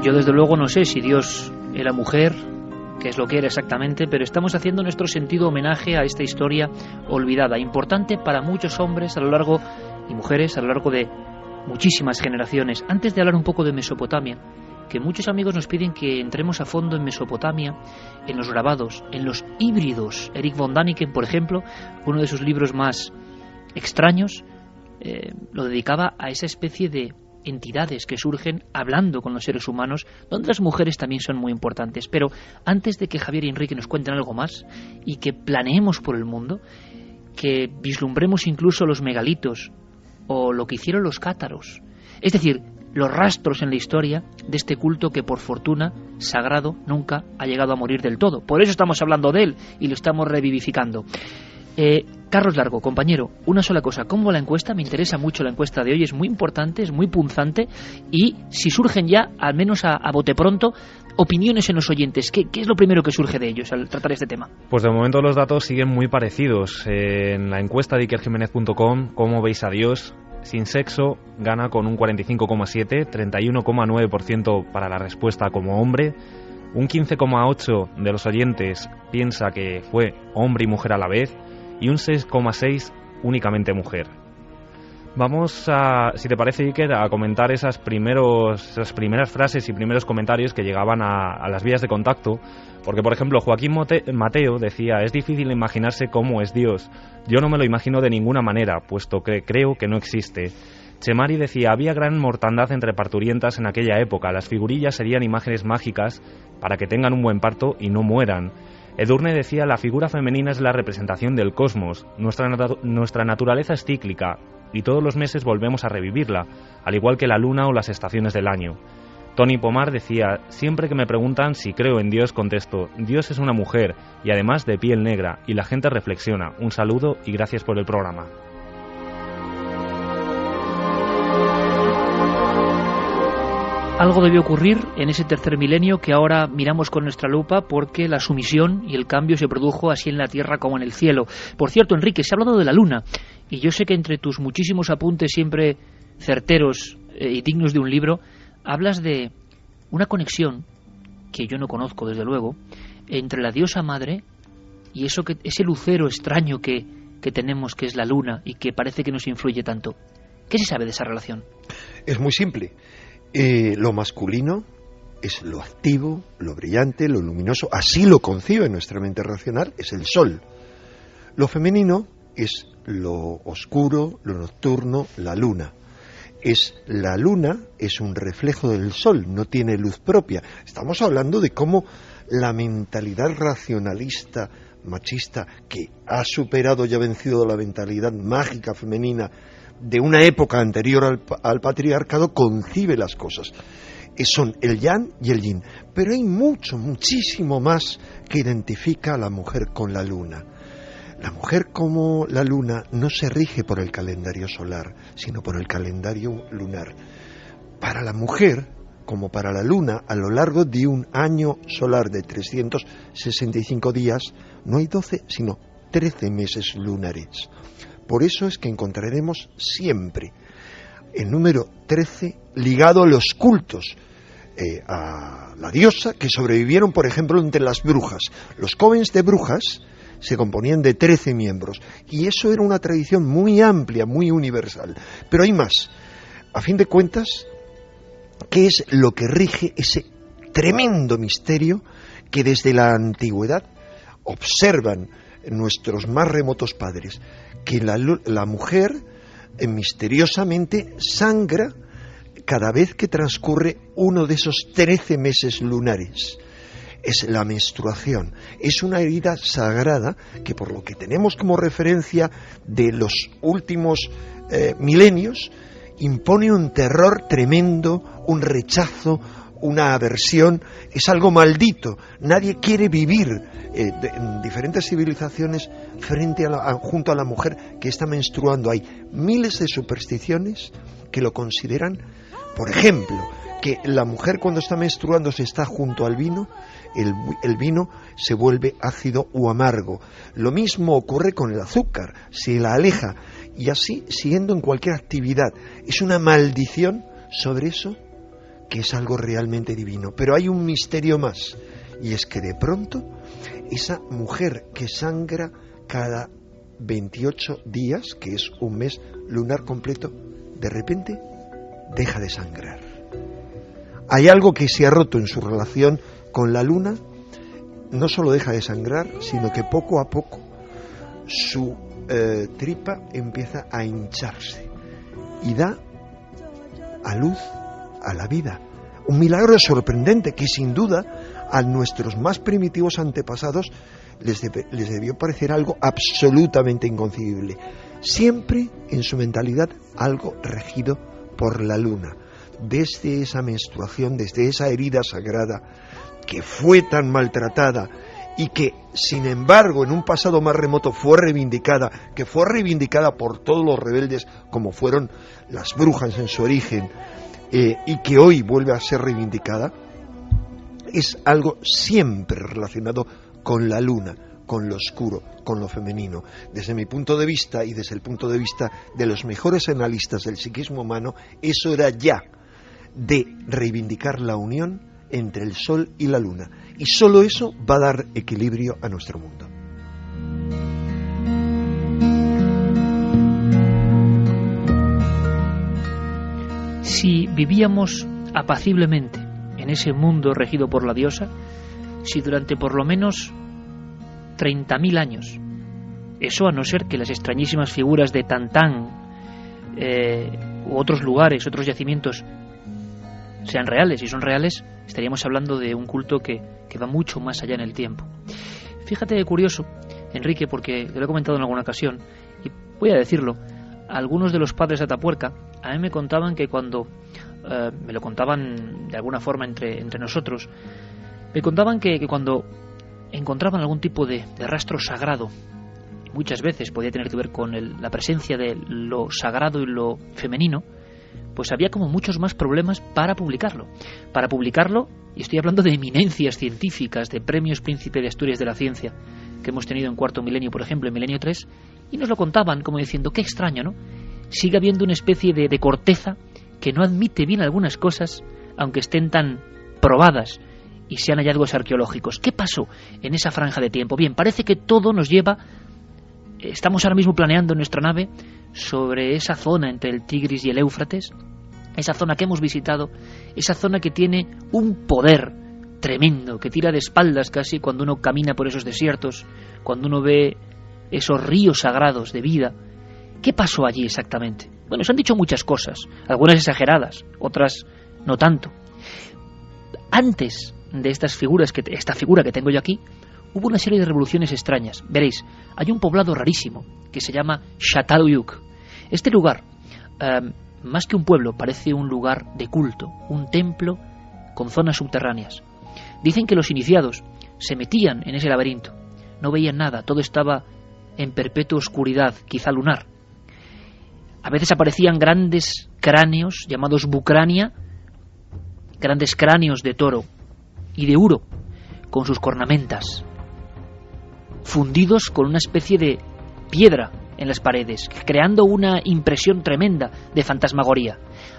Yo desde luego no sé si Dios era mujer, qué es lo que era exactamente, pero estamos haciendo nuestro sentido homenaje a esta historia olvidada, importante para muchos hombres a lo largo y mujeres a lo largo de muchísimas generaciones. Antes de hablar un poco de Mesopotamia, que muchos amigos nos piden que entremos a fondo en Mesopotamia, en los grabados, en los híbridos. Eric von Daniken, por ejemplo, uno de sus libros más extraños, lo dedicaba a esa especie de entidades que surgen hablando con los seres humanos, donde las mujeres también son muy importantes. Pero antes de que Javier y Enrique nos cuenten algo más y que planeemos por el mundo, que vislumbremos incluso los megalitos o lo que hicieron los cátaros, es decir, los rastros en la historia de este culto que, por fortuna, sagrado, nunca ha llegado a morir del todo. Por eso estamos hablando de él y lo estamos revivificando. Carlos Largo, compañero, una sola cosa. ¿Cómo va la encuesta? Me interesa mucho la encuesta de hoy. Es muy importante, es muy punzante. Y si surgen ya, al menos a bote pronto, opiniones en los oyentes, ¿qué es lo primero que surge de ellos al tratar este tema? Pues de momento los datos siguen muy parecidos. En la encuesta de ikerjimenez.com, ¿cómo veis a Dios? Sin sexo gana con un 45,7, 31,9% para la respuesta como hombre, un 15,8% de los oyentes piensa que fue hombre y mujer a la vez y un 6,6% únicamente mujer. Vamos a, si te parece, Iker, a comentar esas primeras frases y primeros comentarios que llegaban a las vías de contacto, porque, por ejemplo, Joaquín Mateo decía: es difícil imaginarse cómo es Dios. Yo no me lo imagino de ninguna manera, puesto que creo que no existe. Chemari decía: había gran mortandad entre parturientas en aquella época. Las figurillas serían imágenes mágicas para que tengan un buen parto y no mueran. Edurne decía: la figura femenina es la representación del cosmos. Nuestra naturaleza es cíclica y todos los meses volvemos a revivirla, al igual que la luna o las estaciones del año. Tony Pomar decía: siempre que me preguntan si creo en Dios, contesto: Dios es una mujer y además de piel negra, y la gente reflexiona. Un saludo y gracias por el programa. Algo debió ocurrir en ese tercer milenio que ahora miramos con nuestra lupa, porque la sumisión y el cambio se produjo así en la tierra como en el cielo. Por cierto, Enrique, se ha hablado de la luna, y yo sé que entre tus muchísimos apuntes siempre certeros y dignos de un libro, hablas de una conexión, que yo no conozco desde luego, entre la diosa madre y ese lucero extraño que tenemos, que es la luna, y que parece que nos influye tanto. ¿Qué se sabe de esa relación? Es muy simple. Lo masculino es lo activo, lo brillante, lo luminoso, así lo concibe nuestra mente racional, es el sol. Lo femenino es lo oscuro, lo nocturno, la luna. La luna es un reflejo del sol, no tiene luz propia. Estamos hablando de cómo la mentalidad racionalista, machista, que ha superado y ha vencido la mentalidad mágica femenina de una época anterior al patriarcado, concibe las cosas. Son el yang y el yin, pero hay muchísimo más que identifica a la mujer con la luna. La mujer, como la luna, no se rige por el calendario solar, sino por el calendario lunar. Para la mujer, como para la luna, a lo largo de un año solar de 365 días, no hay 12, sino 13 meses lunares. Por eso es que encontraremos siempre el número 13 ligado a los cultos a la diosa, que sobrevivieron, por ejemplo, entre las brujas. Los covens de brujas se componían de 13 miembros, y eso era una tradición muy amplia, muy universal. Pero hay más. A fin de cuentas, ¿qué es lo que rige ese tremendo misterio que desde la antigüedad observan nuestros más remotos padres? Que la mujer misteriosamente sangra cada vez que transcurre uno de esos 13 meses lunares. Es la menstruación. Es una herida sagrada que, por lo que tenemos como referencia de los últimos milenios, impone un terror tremendo, un rechazo, una aversión. Es algo maldito. Nadie quiere vivir en diferentes civilizaciones junto a la mujer que está menstruando. Hay miles de supersticiones que lo consideran. Por ejemplo, que la mujer cuando está menstruando se está junto al vino, el vino se vuelve ácido o amargo. Lo mismo ocurre con el azúcar, se la aleja, y así siguiendo en cualquier actividad. Es una maldición sobre eso, que es algo realmente divino. Pero hay un misterio más, y es que de pronto esa mujer que sangra cada 28 días, que es un mes lunar completo, de repente deja de sangrar. Hay algo que se ha roto en su relación con la luna. No solo deja de sangrar, sino que poco a poco su tripa empieza a hincharse y da a luz a la vida. Un milagro sorprendente que sin duda a nuestros más primitivos antepasados les debió parecer algo absolutamente inconcebible. Siempre en su mentalidad algo regido por la luna. Desde esa menstruación, desde esa herida sagrada que fue tan maltratada y que, sin embargo, en un pasado más remoto fue reivindicada por todos los rebeldes, como fueron las brujas en su origen, y que hoy vuelve a ser reivindicada, es algo siempre relacionado con la luna, con lo oscuro, con lo femenino. Desde mi punto de vista y desde el punto de vista de los mejores analistas del psiquismo humano, es hora ya de reivindicar la unión entre el sol y la luna, y solo eso va a dar equilibrio a nuestro mundo. Si vivíamos apaciblemente en ese mundo regido por la diosa, si durante por lo menos 30.000 años, eso a no ser que las extrañísimas figuras de Tantán u otros lugares, otros yacimientos sean reales, y son reales, estaríamos hablando de un culto que va mucho más allá en el tiempo. Fíjate de curioso, Enrique, porque te lo he comentado en alguna ocasión, y voy a decirlo, algunos de los padres de Atapuerca a mí me contaban que cuando, me lo contaban de alguna forma entre nosotros, me contaban que cuando encontraban algún tipo de rastro sagrado, muchas veces podía tener que ver con la presencia de lo sagrado y lo femenino, pues había como muchos más problemas para publicarlo. Para publicarlo, y estoy hablando de eminencias científicas, de premios Príncipe de Asturias de la Ciencia, que hemos tenido en cuarto milenio, por ejemplo, en milenio 3, y nos lo contaban como diciendo, qué extraño, ¿no? Sigue habiendo una especie de corteza que no admite bien algunas cosas, aunque estén tan probadas y sean hallazgos arqueológicos. ¿Qué pasó en esa franja de tiempo? Bien, parece que todo nos lleva, estamos ahora mismo planeando en nuestra nave sobre esa zona entre el Tigris y el Éufrates, esa zona que hemos visitado, esa zona que tiene un poder tremendo, que tira de espaldas casi cuando uno camina por esos desiertos, cuando uno ve esos ríos sagrados de vida. ¿Qué pasó allí exactamente? Bueno, se han dicho muchas cosas, algunas exageradas, otras no tanto. Antes de esta figura que tengo yo aquí, hubo una serie de revoluciones extrañas. Veréis, hay un poblado rarísimo que se llama Çatalhöyük. Este lugar, más que un pueblo, parece un lugar de culto, un templo con zonas subterráneas. Dicen que los iniciados se metían en ese laberinto, no veían nada, todo estaba en perpetua oscuridad, quizá lunar. A veces aparecían grandes cráneos llamados bucrania, grandes cráneos de toro y de uro, con sus cornamentas, fundidos con una especie de piedra en las paredes, creando una impresión tremenda de fantasmagoría.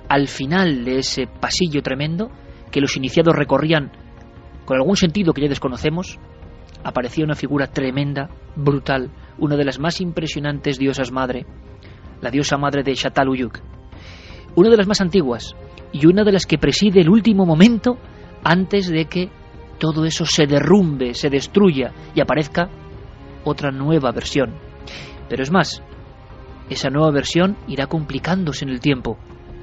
Al final de ese pasillo tremendo, que los iniciados recorrían con algún sentido que ya desconocemos, aparecía una figura tremenda, brutal, una de las más impresionantes diosas madre, la diosa madre de Çatalhöyük, una de las más antiguas y una de las que preside el último momento antes de que todo eso se derrumbe, se destruya y aparezca otra nueva versión. Pero es más, esa nueva versión irá complicándose en el tiempo,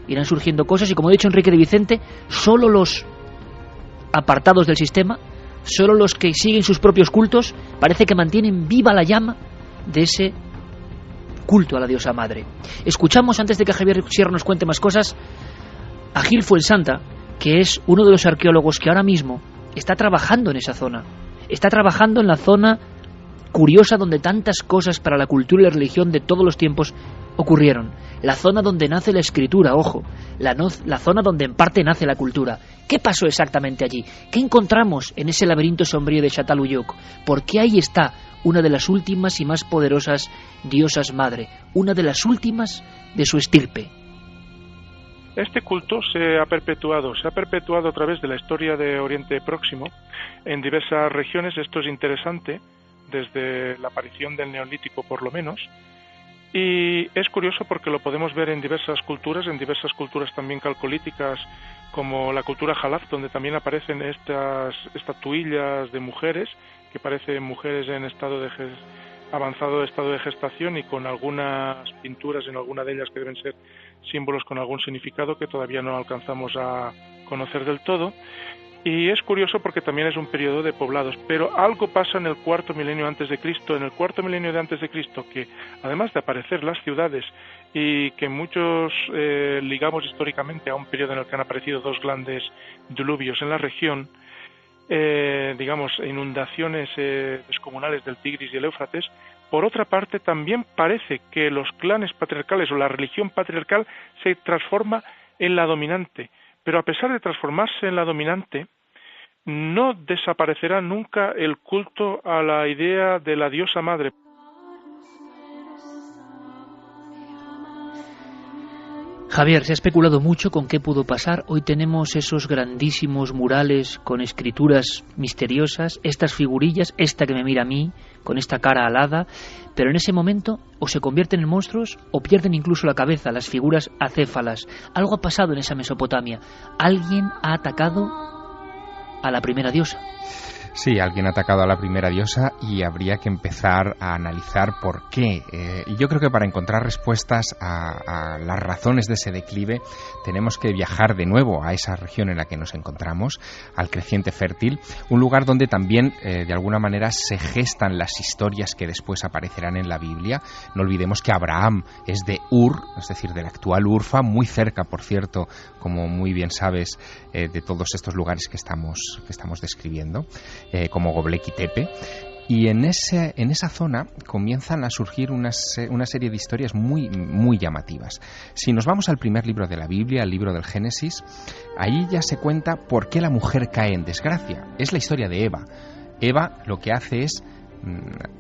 irán surgiendo cosas y, como ha dicho Enrique de Vicente, solo los apartados del sistema, solo los que siguen sus propios cultos, parece que mantienen viva la llama de ese culto a la diosa madre. Escuchamos, antes de que Javier Sierra nos cuente más cosas, a Gil Fuensanta, que es uno de los arqueólogos que ahora mismo está trabajando en esa zona, está trabajando en la zona curiosa donde tantas cosas para la cultura y la religión de todos los tiempos ocurrieron, la zona donde nace la escritura, ojo, la zona donde en parte nace la cultura. ¿Qué pasó exactamente allí? ¿Qué encontramos en ese laberinto sombrío de Çatalhöyük? ¿Por qué ahí está una de las últimas y más poderosas diosas madre, una de las últimas de su estirpe? Este culto se ha perpetuado a través de la historia de Oriente Próximo en diversas regiones. Esto es interesante desde la aparición del Neolítico, por lo menos, Y es curioso porque lo podemos ver en diversas culturas también calcolíticas, como la cultura jalaf, donde también aparecen estas estatuillas de mujeres, que parecen mujeres en avanzado estado de gestación, y con algunas pinturas en alguna de ellas que deben ser símbolos con algún significado que todavía no alcanzamos a conocer del todo. Y es curioso porque también es un periodo de poblados, pero algo pasa en el cuarto milenio antes de Cristo. En el cuarto milenio de antes de Cristo, que además de aparecer las ciudades, y que muchos ligamos históricamente a un periodo en el que han aparecido dos grandes diluvios en la región, inundaciones descomunales del Tigris y el Éufrates. Por otra parte, también parece que los clanes patriarcales o la religión patriarcal se transforma en la dominante, pero a pesar de transformarse en la dominante, no desaparecerá nunca el culto a la idea de la diosa madre. Javier, se ha especulado mucho con qué pudo pasar. Hoy tenemos esos grandísimos murales con escrituras misteriosas, estas figurillas, esta que me mira a mí, con esta cara alada, pero en ese momento o se convierten en monstruos o pierden incluso la cabeza, las figuras acéfalas. Algo ha pasado en esa Mesopotamia. Alguien ha atacado a la primera diosa. Sí, alguien ha atacado a la primera diosa y habría que empezar a analizar por qué. Y yo creo que para encontrar respuestas a las razones de ese declive tenemos que viajar de nuevo a esa región en la que nos encontramos, al creciente fértil, un lugar donde también de alguna manera se gestan las historias que después aparecerán en la Biblia. No olvidemos que Abraham es de Ur, es decir, del actual Urfa, muy cerca, por cierto, como muy bien sabes, de todos estos lugares que estamos describiendo. Como Göbekli Tepe, y en esa zona comienzan a surgir una serie de historias muy, muy llamativas. Si nos vamos al primer libro de la Biblia, al libro del Génesis, ahí ya se cuenta por qué la mujer cae en desgracia. Es la historia de Eva. Eva lo que hace es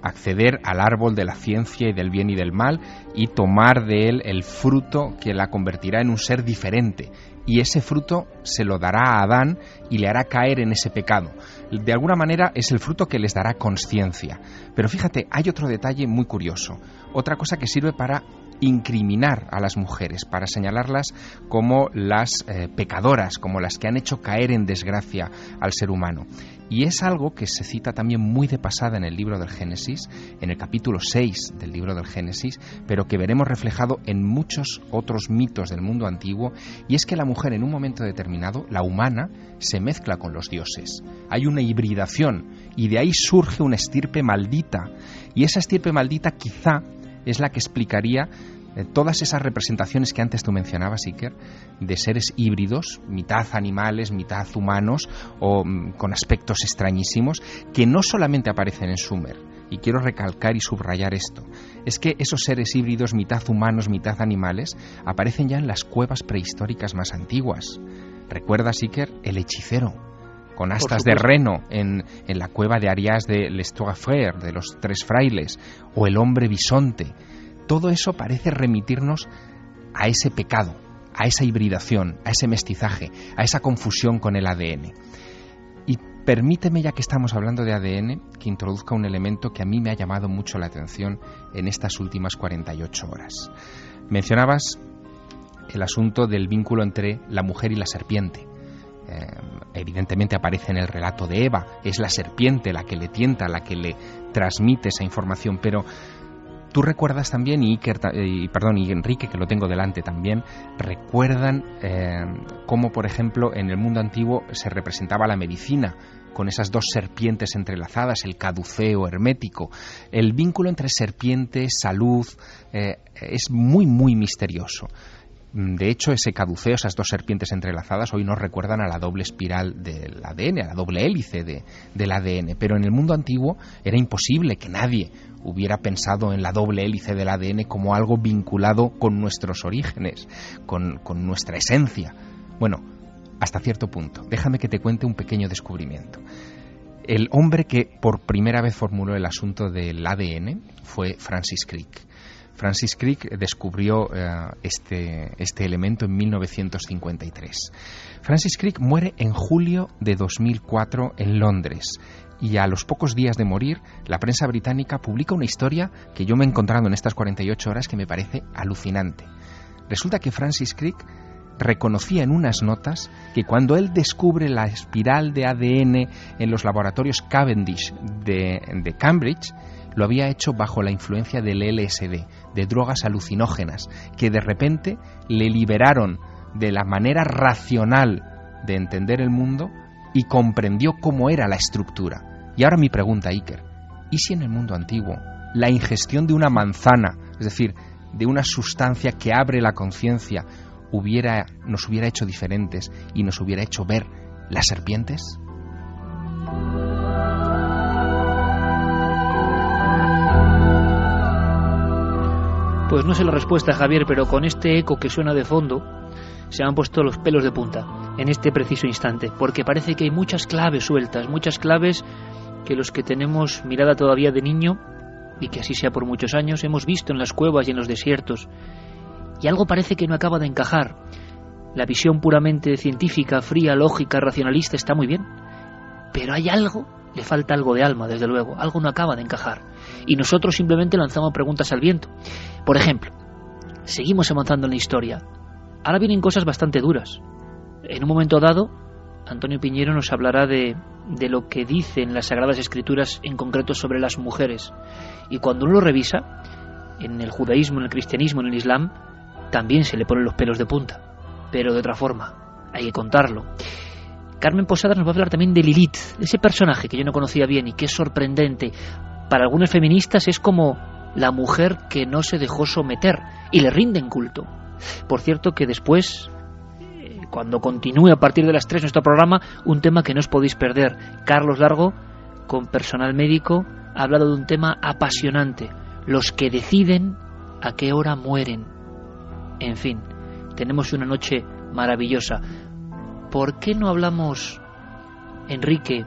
acceder al árbol de la ciencia y del bien y del mal y tomar de él el fruto que la convertirá en un ser diferente, y ese fruto se lo dará a Adán y le hará caer en ese pecado. De alguna manera es el fruto que les dará consciencia. Pero fíjate, hay otro detalle muy curioso, otra cosa que sirve para incriminar a las mujeres, para señalarlas como las pecadoras, como las que han hecho caer en desgracia al ser humano. Y es algo que se cita también muy de pasada en el libro del Génesis, en el capítulo 6 del libro del Génesis, pero que veremos reflejado en muchos otros mitos del mundo antiguo, y es que la mujer en un momento determinado, la humana, se mezcla con los dioses. Hay una hibridación y de ahí surge una estirpe maldita, y esa estirpe maldita quizá es la que explicaría todas esas representaciones que antes tú mencionabas, Iker, de seres híbridos, mitad animales, mitad humanos, o con aspectos extrañísimos, que no solamente aparecen en Sumer. Y quiero recalcar y subrayar esto, es que esos seres híbridos, mitad humanos, mitad animales, aparecen ya en las cuevas prehistóricas más antiguas. ¿Recuerdas, Iker, el hechicero con astas de reno en la cueva de Arias de Les Trois Frères, de los tres frailes, o el hombre bisonte? Todo eso parece remitirnos a ese pecado, a esa hibridación, a ese mestizaje, a esa confusión con el ADN. Y permíteme, ya que estamos hablando de ADN, que introduzca un elemento que a mí me ha llamado mucho la atención en estas últimas 48 horas. Mencionabas el asunto del vínculo entre la mujer y la serpiente. Evidentemente aparece en el relato de Eva, es la serpiente la que le tienta, la que le transmite esa información, pero tú recuerdas también, y Enrique, que lo tengo delante también, recuerdan cómo, por ejemplo, en el mundo antiguo se representaba la medicina con esas dos serpientes entrelazadas, el caduceo hermético. El vínculo entre serpiente, salud, es muy, muy misterioso. De hecho, ese caduceo, esas dos serpientes entrelazadas, hoy nos recuerdan a la doble espiral del ADN, a la doble hélice del ADN. Pero en el mundo antiguo era imposible que nadie hubiera pensado en la doble hélice del ADN como algo vinculado con nuestros orígenes, con nuestra esencia. Bueno, hasta cierto punto. Déjame que te cuente un pequeño descubrimiento. El hombre que por primera vez formuló el asunto del ADN fue Francis Crick. Francis Crick descubrió este elemento en 1953. Francis Crick muere en julio de 2004 en Londres. Y a los pocos días de morir, la prensa británica publica una historia que yo me he encontrado en estas 48 horas que me parece alucinante. Resulta que Francis Crick reconocía en unas notas que cuando él descubre la espiral de ADN en los laboratorios Cavendish de Cambridge, lo había hecho bajo la influencia del LSD, de drogas alucinógenas, que de repente le liberaron de la manera racional de entender el mundo y comprendió cómo era la estructura. Y ahora mi pregunta, Iker, ¿y si en el mundo antiguo la ingestión de una manzana, es decir, de una sustancia que abre la conciencia, nos hubiera hecho diferentes y nos hubiera hecho ver las serpientes? Pues no sé la respuesta, Javier, pero con este eco que suena de fondo se me han puesto los pelos de punta en este preciso instante, porque parece que hay muchas claves sueltas, muchas claves que los que tenemos mirada todavía de niño, y que así sea por muchos años, hemos visto en las cuevas y en los desiertos, y algo parece que no acaba de encajar. La visión puramente científica, fría, lógica, racionalista está muy bien, pero hay algo, le falta algo de alma, desde luego, algo no acaba de encajar, y nosotros simplemente lanzamos preguntas al viento. Por ejemplo, seguimos avanzando en la historia. Ahora vienen cosas bastante duras. En un momento dado, Antonio Piñero nos hablará de lo que dicen las Sagradas Escrituras, en concreto sobre las mujeres. Y cuando uno lo revisa, en el judaísmo, en el cristianismo, en el islam, también se le ponen los pelos de punta, pero de otra forma, hay que contarlo. Carmen Posadas nos va a hablar también de Lilith, ese personaje que yo no conocía bien y que es sorprendente. Para algunas feministas es como la mujer que no se dejó someter y le rinden culto. Por cierto que después, cuando continúe a partir de las 3 nuestro programa, un tema que no os podéis perder. Carlos Largo, con personal médico, ha hablado de un tema apasionante: los que deciden a qué hora mueren. En fin, tenemos una noche maravillosa. ¿Por qué no hablamos, Enrique,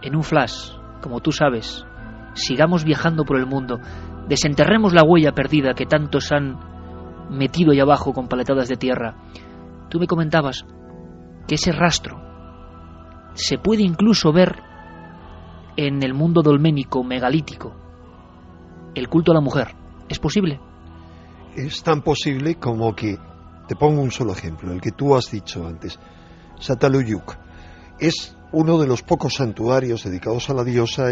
en un flash, como tú sabes? Sigamos viajando por el mundo, desenterremos la huella perdida que tantos han metido ahí abajo con paletadas de tierra. Tú me comentabas que ese rastro se puede incluso ver en el mundo dolménico, megalítico. El culto a la mujer, ¿es posible? Es tan posible como que, te pongo un solo ejemplo, el que tú has dicho antes. Çatalhöyük es uno de los pocos santuarios dedicados a la diosa,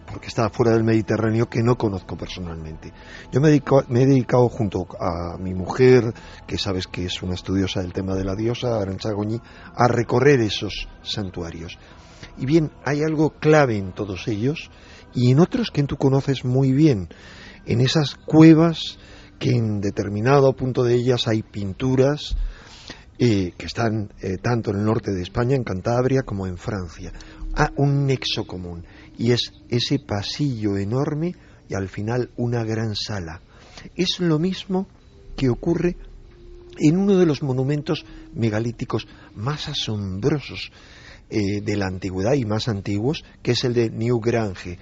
porque está fuera del Mediterráneo, que no conozco personalmente. Yo me he dedicado junto a mi mujer, que sabes que es una estudiosa del tema de la diosa, Arantxa Goñi, a recorrer esos santuarios. Y bien, hay algo clave en todos ellos, y en otros que tú conoces muy bien, en esas cuevas que en determinado punto de ellas hay pinturas que están tanto en el norte de España, en Cantabria, como en Francia. Un nexo común, y es ese pasillo enorme y al final una gran sala. Es lo mismo que ocurre en uno de los monumentos megalíticos más asombrosos de la antigüedad y más antiguos, que es el de Newgrange,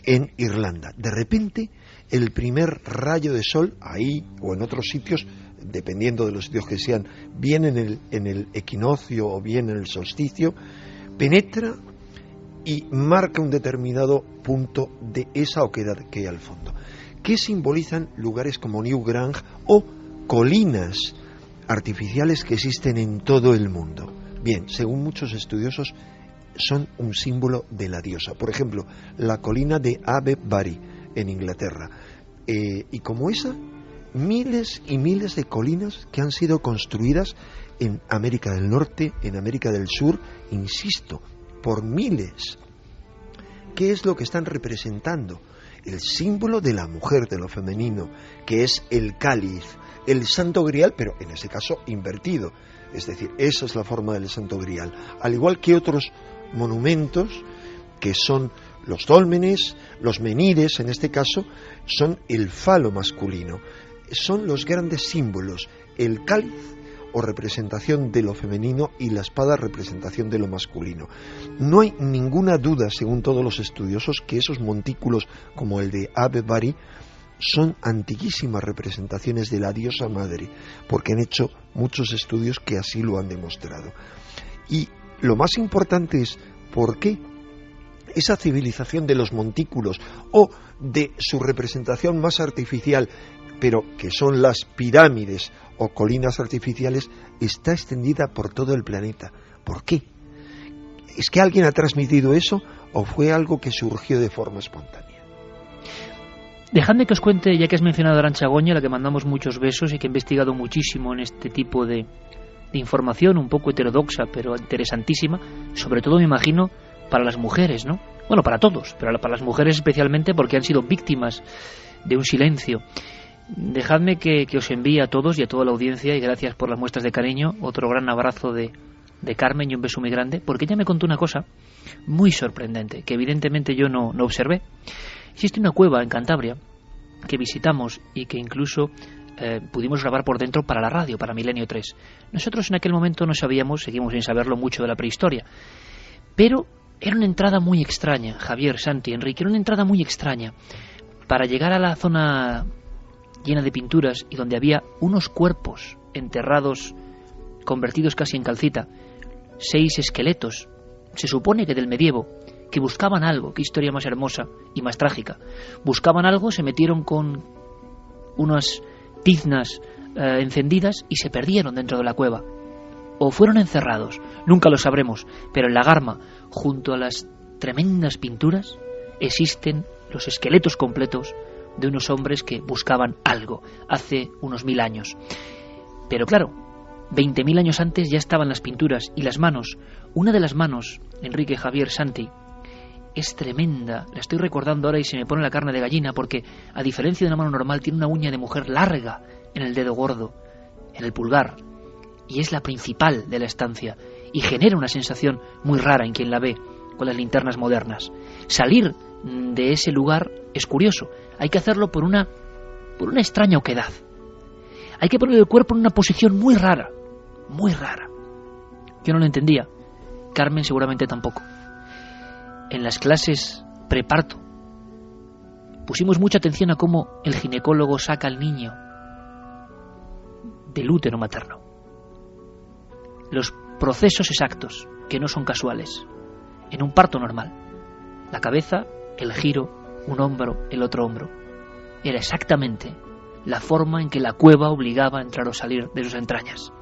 en Irlanda. De repente, el primer rayo de sol, ahí o en otros sitios, dependiendo de los sitios que sean, bien en el equinoccio o bien en el solsticio, penetra y marca un determinado punto de esa oquedad que hay al fondo. ¿Qué simbolizan lugares como Newgrange o colinas artificiales que existen en todo el mundo? Bien, según muchos estudiosos, son un símbolo de la diosa. Por ejemplo, la colina de Avebury en Inglaterra. Y como esa, miles y miles de colinas que han sido construidas en América del Norte, en América del Sur, insisto, por miles. ¿Qué es lo que están representando? El símbolo de la mujer, de lo femenino, que es el cáliz, el santo grial, pero en ese caso invertido. Es decir, esa es la forma del santo grial. Al igual que otros monumentos que son los dólmenes, los menires, en este caso, son el falo masculino. Son los grandes símbolos, el cáliz o representación de lo femenino y la espada representación de lo masculino. No hay ninguna duda, según todos los estudiosos, que esos montículos como el de Avebury son antiquísimas representaciones de la diosa madre, porque han hecho muchos estudios que así lo han demostrado. Y lo más importante es por qué esa civilización de los montículos o de su representación más artificial, pero que son las pirámides o colinas artificiales, está extendida por todo el planeta. ¿Por qué? ¿Es que alguien ha transmitido eso o fue algo que surgió de forma espontánea? Dejadme que os cuente, ya que has mencionado a Arantxa Goñi, a la que mandamos muchos besos y que ha investigado muchísimo en este tipo de información, un poco heterodoxa, pero interesantísima, sobre todo, me imagino, para las mujeres, ¿no? Bueno, para todos, pero para las mujeres especialmente, porque han sido víctimas de un silencio. Dejadme que os envíe a todos y a toda la audiencia, y gracias por las muestras de cariño, otro gran abrazo de Carmen y un beso muy grande, porque ella me contó una cosa muy sorprendente, que evidentemente yo no observé. Existe una cueva en Cantabria que visitamos y que incluso pudimos grabar por dentro para la radio, para Milenio 3. Nosotros en aquel momento no sabíamos, seguimos sin saberlo, mucho de la prehistoria, pero era una entrada muy extraña, Javier, Santi, Enrique, era una entrada muy extraña. Para llegar a la zona llena de pinturas y donde había unos cuerpos enterrados, convertidos casi en calcita, 6 esqueletos, se supone que del medievo, que buscaban algo. Qué historia más hermosa y más trágica. Buscaban algo, se metieron con unas tiznas encendidas y se perdieron dentro de la cueva. O fueron encerrados, nunca lo sabremos, pero en la Garma, junto a las tremendas pinturas, existen los esqueletos completos de unos hombres que buscaban algo hace unos 1000 años. Pero claro, 20.000 años antes ya estaban las pinturas y las manos. Una de las manos, Enrique, Javier, Santi, es tremenda. La estoy recordando ahora y se me pone la carne de gallina, porque a diferencia de una mano normal tiene una uña de mujer larga en el dedo gordo, en el pulgar, y es la principal de la estancia y genera una sensación muy rara en quien la ve con las linternas modernas. Salir de ese lugar es curioso. Hay que hacerlo por una extraña oquedad. Hay que poner el cuerpo en una posición muy rara, muy rara. Yo no lo entendía, Carmen seguramente tampoco. En las clases preparto pusimos mucha atención a cómo el ginecólogo saca al niño del útero materno. Los procesos exactos, que no son casuales, en un parto normal. La cabeza, el giro, un hombro, el otro hombro. Era exactamente la forma en que la cueva obligaba a entrar o salir de sus entrañas.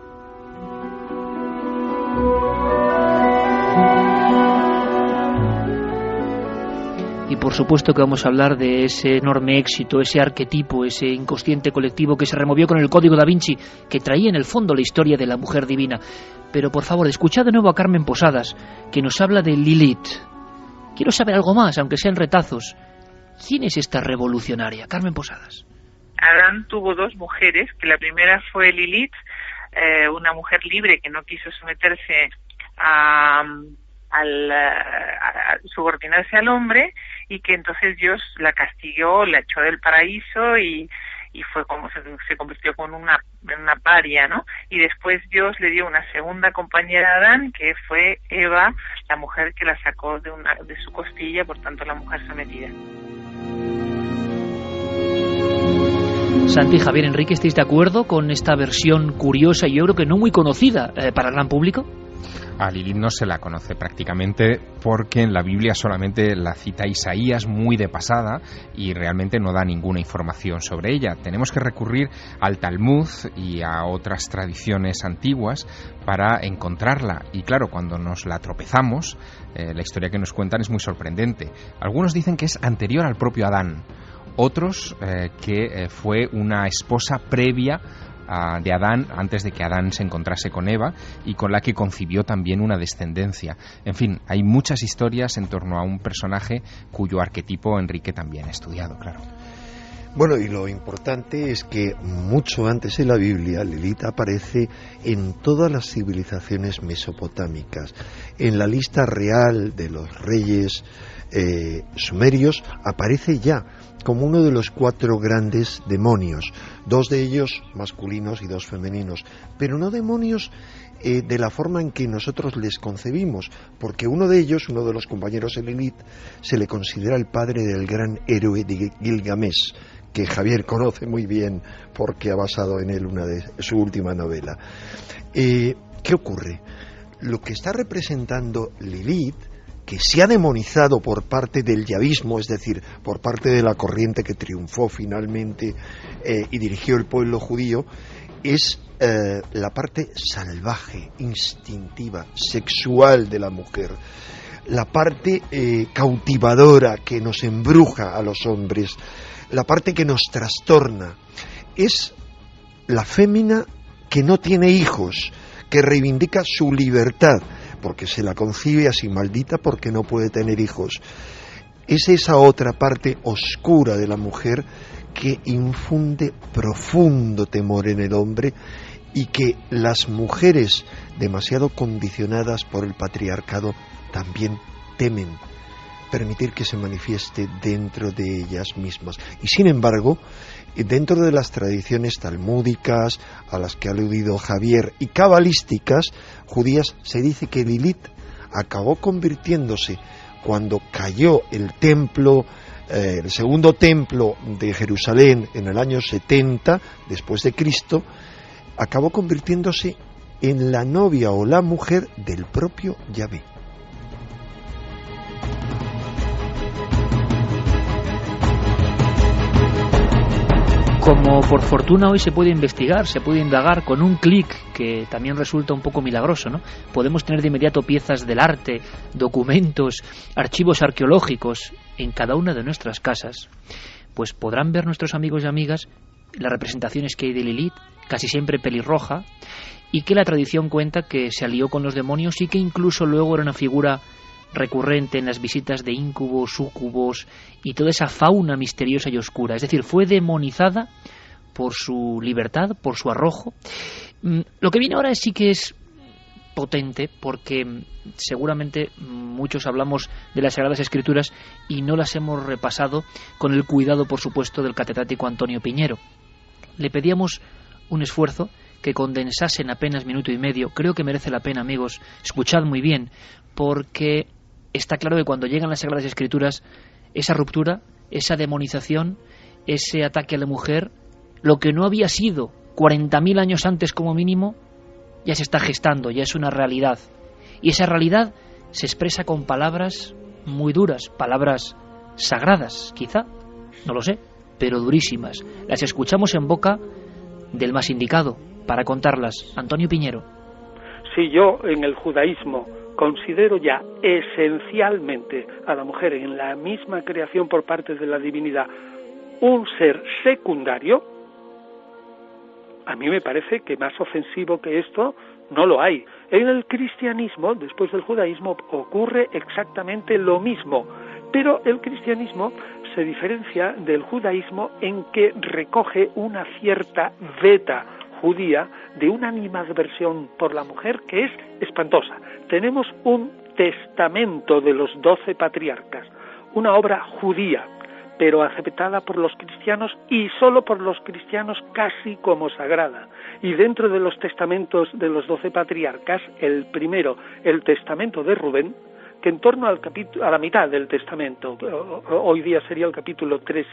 Y por supuesto que vamos a hablar de ese enorme éxito, ese arquetipo, ese inconsciente colectivo que se removió con el Código da Vinci, que traía en el fondo la historia de la mujer divina. Pero por favor, escuchad de nuevo a Carmen Posadas, que nos habla de Lilith. Quiero saber algo más, aunque sean retazos. ¿Quién es esta revolucionaria? Carmen Posadas. Adán tuvo 2 mujeres, que la primera fue Lilith, una mujer libre que no quiso someterse a subordinarse al hombre, y que entonces Dios la castigó, la echó del paraíso y fue como se convirtió en una paria, ¿no? Y después Dios le dio una segunda compañera a Adán, que fue Eva, la mujer que la sacó de su costilla, por tanto la mujer sometida. Santi, Javier, Enrique, ¿estáis de acuerdo con esta versión curiosa y yo creo que no muy conocida para el gran público? A Lilith no se la conoce prácticamente porque en la Biblia solamente la cita Isaías muy de pasada y realmente no da ninguna información sobre ella. Tenemos que recurrir al Talmud y a otras tradiciones antiguas para encontrarla. Y claro, cuando nos la tropezamos, la historia que nos cuentan es muy sorprendente. Algunos dicen que es anterior al propio Adán, otros que fue una esposa previa de Adán, antes de que Adán se encontrase con Eva, y con la que concibió también una descendencia. En fin, hay muchas historias en torno a un personaje cuyo arquetipo Enrique también ha estudiado, claro. Bueno, y lo importante es que mucho antes en la Biblia Lilith aparece en todas las civilizaciones mesopotámicas. En la lista real de los reyes sumerios aparece ya como uno de los 4 grandes demonios, 2 de ellos masculinos y 2 femeninos, pero no demonios de la forma en que nosotros les concebimos, porque uno de ellos, uno de los compañeros de Lilith, se le considera el padre del gran héroe de Gilgamesh, que Javier conoce muy bien porque ha basado en él una de su última novela. ¿Qué ocurre? Lo que está representando Lilith, que se ha demonizado por parte del yavismo, es decir, por parte de la corriente que triunfó finalmente y dirigió el pueblo judío, es la parte salvaje, instintiva, sexual de la mujer, la parte cautivadora que nos embruja a los hombres, la parte que nos trastorna. Es la fémina que no tiene hijos, que reivindica su libertad, porque se la concibe así, maldita porque no puede tener hijos. Es esa otra parte oscura de la mujer que infunde profundo temor en el hombre y que las mujeres demasiado condicionadas por el patriarcado también temen permitir que se manifieste dentro de ellas mismas. Y sin embargo, dentro de las tradiciones talmúdicas a las que ha aludido Javier y cabalísticas judías, se dice que Lilith acabó convirtiéndose cuando cayó el templo, el segundo templo de Jerusalén en el año 70 después de Cristo, acabó convirtiéndose en la novia o la mujer del propio Yahvé. Como por fortuna hoy se puede investigar, se puede indagar con un clic, que también resulta un poco milagroso, ¿no? Podemos tener de inmediato piezas del arte, documentos, archivos arqueológicos en cada una de nuestras casas, pues podrán ver nuestros amigos y amigas las representaciones que hay de Lilith, casi siempre pelirroja, y que la tradición cuenta que se alió con los demonios y que incluso luego era una figura recurrente en las visitas de íncubos, súcubos y toda esa fauna misteriosa y oscura. Es decir, fue demonizada por su libertad, por su arrojo. Lo que viene ahora sí que es potente, porque seguramente muchos hablamos de las Sagradas Escrituras y no las hemos repasado con el cuidado, por supuesto, del catedrático Antonio Piñero. Le pedíamos un esfuerzo que condensase en apenas minuto y medio. Creo que merece la pena, amigos, escuchad muy bien, porque está claro que cuando llegan las Sagradas Escrituras, esa ruptura, esa demonización, ese ataque a la mujer, lo que no había sido 40.000 años antes como mínimo, ya se está gestando, ya es una realidad. Y esa realidad se expresa con palabras muy duras, palabras sagradas, quizá, no lo sé, pero durísimas. Las escuchamos en boca del más indicado para contarlas, Antonio Piñero. Si yo en el judaísmo considero ya esencialmente a la mujer en la misma creación por parte de la divinidad un ser secundario, a mí me parece que más ofensivo que esto no lo hay. En el cristianismo, después del judaísmo, ocurre exactamente lo mismo, pero el cristianismo se diferencia del judaísmo en que recoge una cierta veta judía de una animadversión por la mujer que es espantosa. Tenemos un testamento de los 12 patriarcas, una obra judía, pero aceptada por los cristianos y solo por los cristianos casi como sagrada. Y dentro de los testamentos de los 12 patriarcas, el primero, el testamento de Rubén, que en torno a la mitad del testamento, hoy día sería el capítulo 3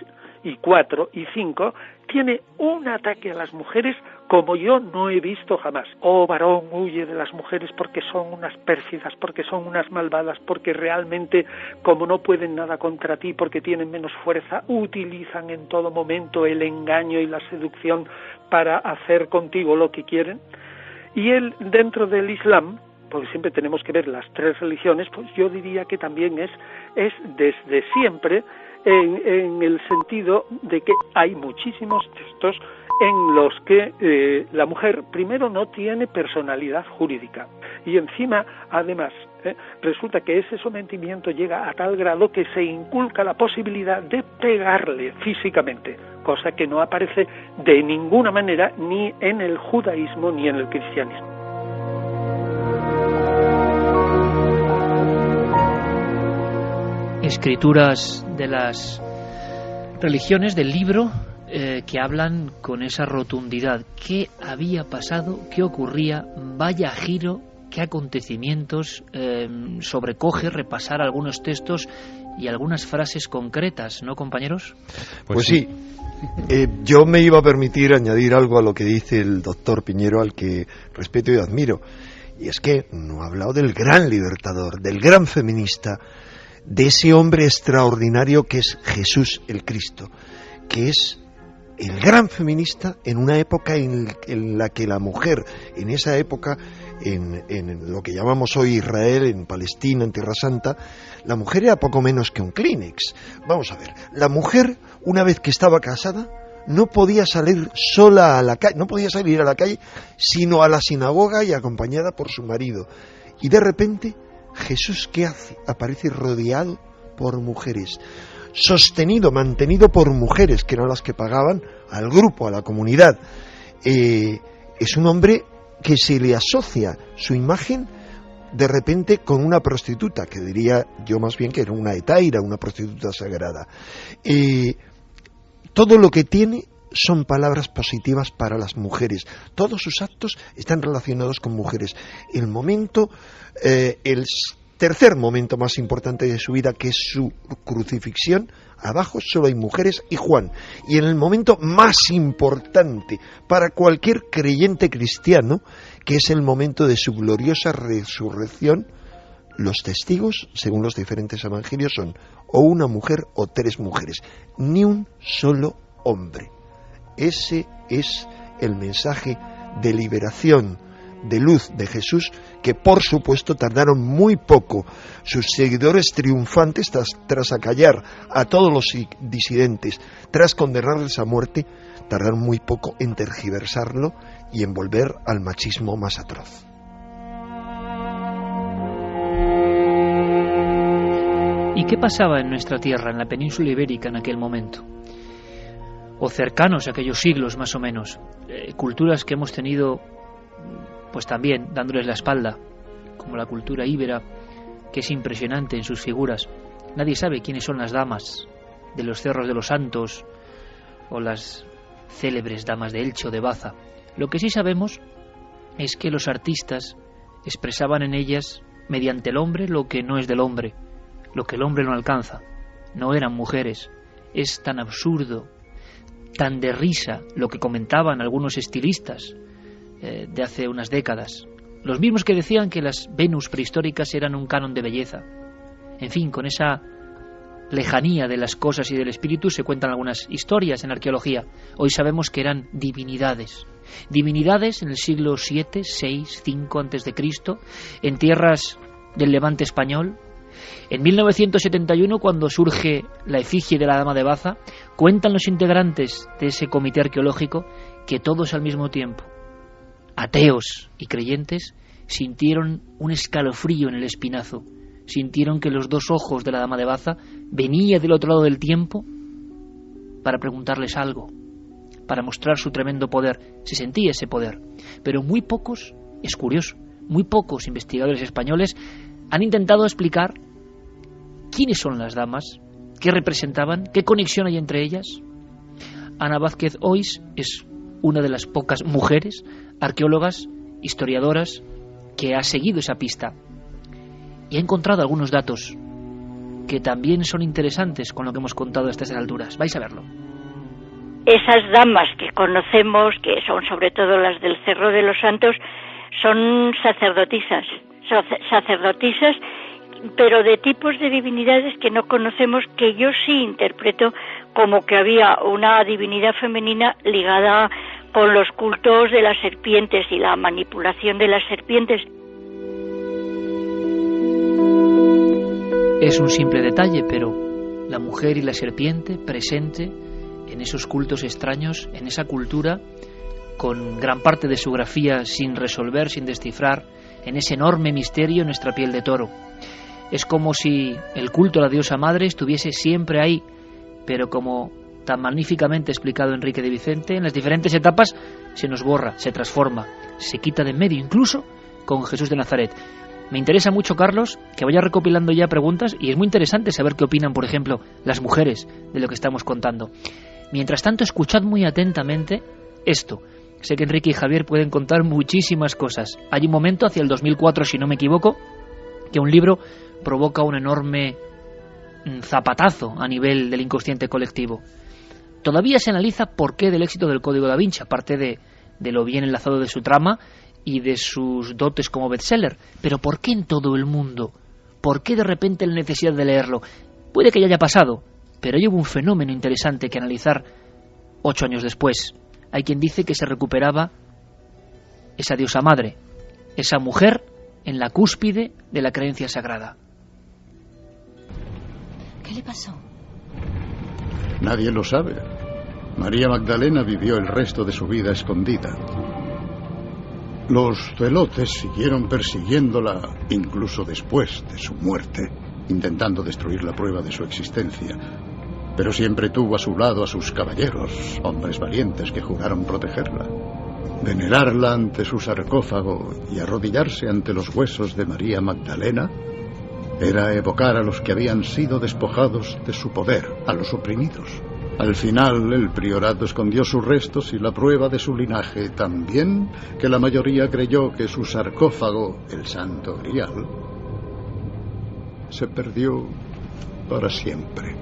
y 4 y 5, tiene un ataque a las mujeres como yo no he visto jamás. Oh varón, huye de las mujeres porque son unas pérfidas, porque son unas malvadas, porque realmente, como no pueden nada contra ti, porque tienen menos fuerza, utilizan en todo momento el engaño y la seducción para hacer contigo lo que quieren. Y él, dentro del Islam, porque siempre tenemos que ver las tres religiones, pues yo diría que también es desde siempre en el sentido de que hay muchísimos textos en los que la mujer primero no tiene personalidad jurídica y encima además resulta que ese sometimiento llega a tal grado que se inculca la posibilidad de pegarle físicamente, cosa que no aparece de ninguna manera ni en el judaísmo ni en el cristianismo. Escrituras de las religiones del libro que hablan con esa rotundidad. ¿Qué había pasado? ¿Qué ocurría? Vaya giro, qué acontecimientos. Sobrecoge repasar algunos textos y algunas frases concretas, ¿no, compañeros? Pues sí, Yo me iba a permitir añadir algo a lo que dice el doctor Piñero, al que respeto y admiro. Y es que no ha hablado del gran libertador, del gran feminista, de ese hombre extraordinario que es Jesús el Cristo, que es el gran feminista en una época en la que la mujer, en esa época, en lo que llamamos hoy Israel, en Palestina, en Tierra Santa, la mujer era poco menos que un Kleenex. Vamos a ver, la mujer, una vez que estaba casada, no podía salir sola a la calle, no podía salir a la calle, sino a la sinagoga y acompañada por su marido. Y de repente, Jesús, ¿qué hace? Aparece rodeado por mujeres, sostenido, mantenido por mujeres, que eran las que pagaban al grupo, a la comunidad. Es un hombre que se le asocia su imagen de repente con una prostituta, que diría yo más bien que era una hetaira, una prostituta sagrada. Todo lo que tiene son palabras positivas para las mujeres. Todos sus actos están relacionados con mujeres. El tercer momento más importante de su vida, que es su crucifixión, abajo solo hay mujeres y Juan. Y en el momento más importante para cualquier creyente cristiano, que es el momento de su gloriosa resurrección, los testigos, según los diferentes evangelios, son o una mujer o 3 mujeres, ni un solo hombre. Ese es el mensaje de liberación, de luz de Jesús, que por supuesto tardaron muy poco sus seguidores triunfantes tras acallar a todos los disidentes, tras condenarles a muerte, tardaron muy poco en tergiversarlo y en volver al machismo más atroz. ¿Y qué pasaba en nuestra tierra, en la península ibérica, en aquel momento? O cercanos a aquellos siglos, más o menos. Culturas que hemos tenido, pues también, dándoles la espalda, como la cultura íbera, que es impresionante en sus figuras. Nadie sabe quiénes son las damas de los Cerros de los Santos, o las célebres damas de Elche o de Baza. Lo que sí sabemos es que los artistas expresaban en ellas, mediante el hombre, lo que no es del hombre, lo que el hombre no alcanza. No eran mujeres. Es tan absurdo, tan de risa lo que comentaban algunos estilistas de hace unas décadas, los mismos que decían que las Venus prehistóricas eran un canon de belleza. En fin, con esa lejanía de las cosas y del espíritu se cuentan algunas historias en arqueología. Hoy sabemos que eran divinidades en el siglo VII, VI, V antes de Cristo, en tierras del Levante español. En 1971, cuando surge la efigie de la Dama de Baza, cuentan los integrantes de ese comité arqueológico que todos al mismo tiempo, ateos y creyentes, sintieron un escalofrío en el espinazo, sintieron que los 2 ojos de la Dama de Baza venía del otro lado del tiempo para preguntarles algo, para mostrar su tremendo poder. Se sentía ese poder, pero muy pocos, es curioso, muy pocos investigadores españoles han intentado explicar quiénes son las damas, qué representaban, qué conexión hay entre ellas. Ana Vázquez Ois es una de las pocas mujeres arqueólogas, historiadoras, que ha seguido esa pista y ha encontrado algunos datos que también son interesantes con lo que hemos contado a estas alturas. Vais a verlo. Esas damas que conocemos, que son sobre todo las del Cerro de los Santos, son sacerdotisas, pero de tipos de divinidades que no conocemos, que yo sí interpreto como que había una divinidad femenina ligada con los cultos de las serpientes y la manipulación de las serpientes. Es un simple detalle, pero la mujer y la serpiente presente en esos cultos extraños, en esa cultura, con gran parte de su grafía sin resolver, sin descifrar, en ese enorme misterio en nuestra piel de toro. Es como si el culto a la diosa madre estuviese siempre ahí, pero como tan magníficamente explicado Enrique de Vicente, en las diferentes etapas se nos borra, se transforma, se quita de en medio, incluso con Jesús de Nazaret. Me interesa mucho, Carlos, que vaya recopilando ya preguntas, y es muy interesante saber qué opinan, por ejemplo, las mujeres de lo que estamos contando. Mientras tanto, escuchad muy atentamente esto. Sé que Enrique y Javier pueden contar muchísimas cosas. Hay un momento, hacia el 2004, si no me equivoco, que un libro provoca un enorme zapatazo a nivel del inconsciente colectivo. Todavía se analiza por qué del éxito del Código da Vinci, aparte de lo bien enlazado de su trama y de sus dotes como bestseller. Pero ¿por qué en todo el mundo? ¿Por qué de repente la necesidad de leerlo? Puede que ya haya pasado, pero hay un fenómeno interesante que analizar 8 años después. Hay quien dice que se recuperaba esa diosa madre, esa mujer en la cúspide de la creencia sagrada. ¿Qué le pasó? Nadie lo sabe. María Magdalena vivió el resto de su vida escondida. Los zelotes siguieron persiguiéndola incluso después de su muerte, intentando destruir la prueba de su existencia. Pero siempre tuvo a su lado a sus caballeros, hombres valientes que juraron protegerla. Venerarla ante su sarcófago y arrodillarse ante los huesos de María Magdalena era evocar a los que habían sido despojados de su poder, a los oprimidos. Al final, el priorato escondió sus restos y la prueba de su linaje tan bien que la mayoría creyó que su sarcófago, el Santo Grial, se perdió para siempre.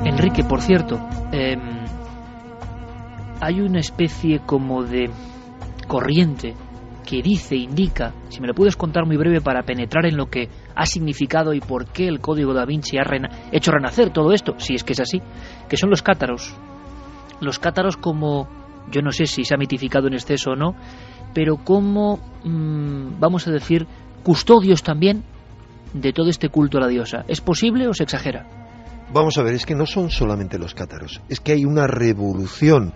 Enrique, por cierto, hay una especie como de corriente que indica, si me lo puedes contar muy breve para penetrar en lo que ha significado y por qué el Código da Vinci ha hecho renacer todo esto, si es que es así, que son los cátaros. Los cátaros como, yo no sé si se ha mitificado en exceso o no, pero como, vamos a decir, custodios también de todo este culto a la diosa. ¿Es posible o se exagera? Vamos a ver, es que no son solamente los cátaros, es que hay una revolución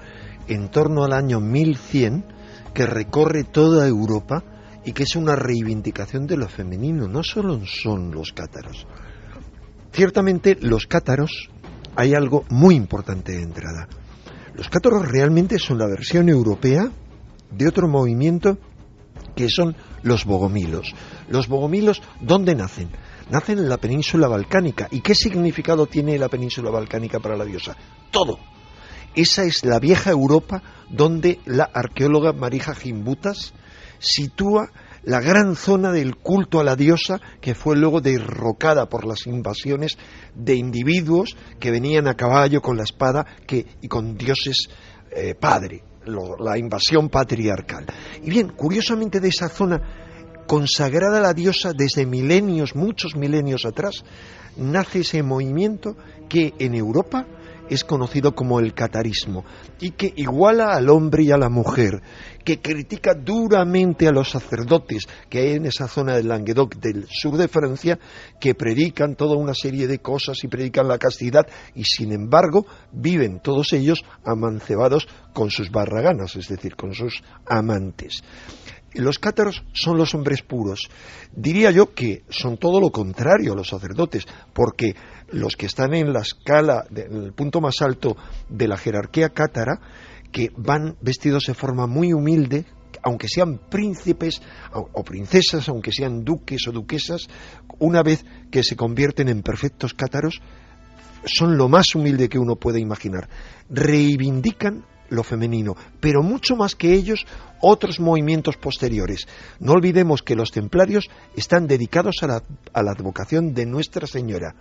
en torno al año 1100 que recorre toda Europa y que es una reivindicación de lo femenino. No solo son los cátaros. Ciertamente los cátaros, hay algo muy importante de entrada. Los cátaros realmente son la versión europea de otro movimiento que son los bogomilos. Los bogomilos, ¿dónde nacen? Nacen en la península balcánica. ¿Y qué significado tiene la península balcánica para la diosa? Todo. Esa es la vieja Europa donde la arqueóloga Marija Gimbutas sitúa la gran zona del culto a la diosa que fue luego derrocada por las invasiones de individuos que venían a caballo con la espada y con dioses padre, la invasión patriarcal. Y bien, curiosamente de esa zona consagrada a la diosa desde milenios, muchos milenios atrás, nace ese movimiento que en Europa es conocido como el catarismo y que iguala al hombre y a la mujer, que critica duramente a los sacerdotes que hay en esa zona del Languedoc del sur de Francia, que predican toda una serie de cosas y predican la castidad y sin embargo viven todos ellos amancebados con sus barraganas, es decir, con sus amantes. Los cátaros son los hombres puros. Diría yo que son todo lo contrario a los sacerdotes, porque los que están en la escala, en el punto más alto de la jerarquía cátara, que van vestidos de forma muy humilde, aunque sean príncipes o princesas, aunque sean duques o duquesas, una vez que se convierten en perfectos cátaros, son lo más humilde que uno puede imaginar. Reivindican lo femenino, pero mucho más que ellos otros movimientos posteriores. No olvidemos que los templarios están dedicados a la advocación de Nuestra Señora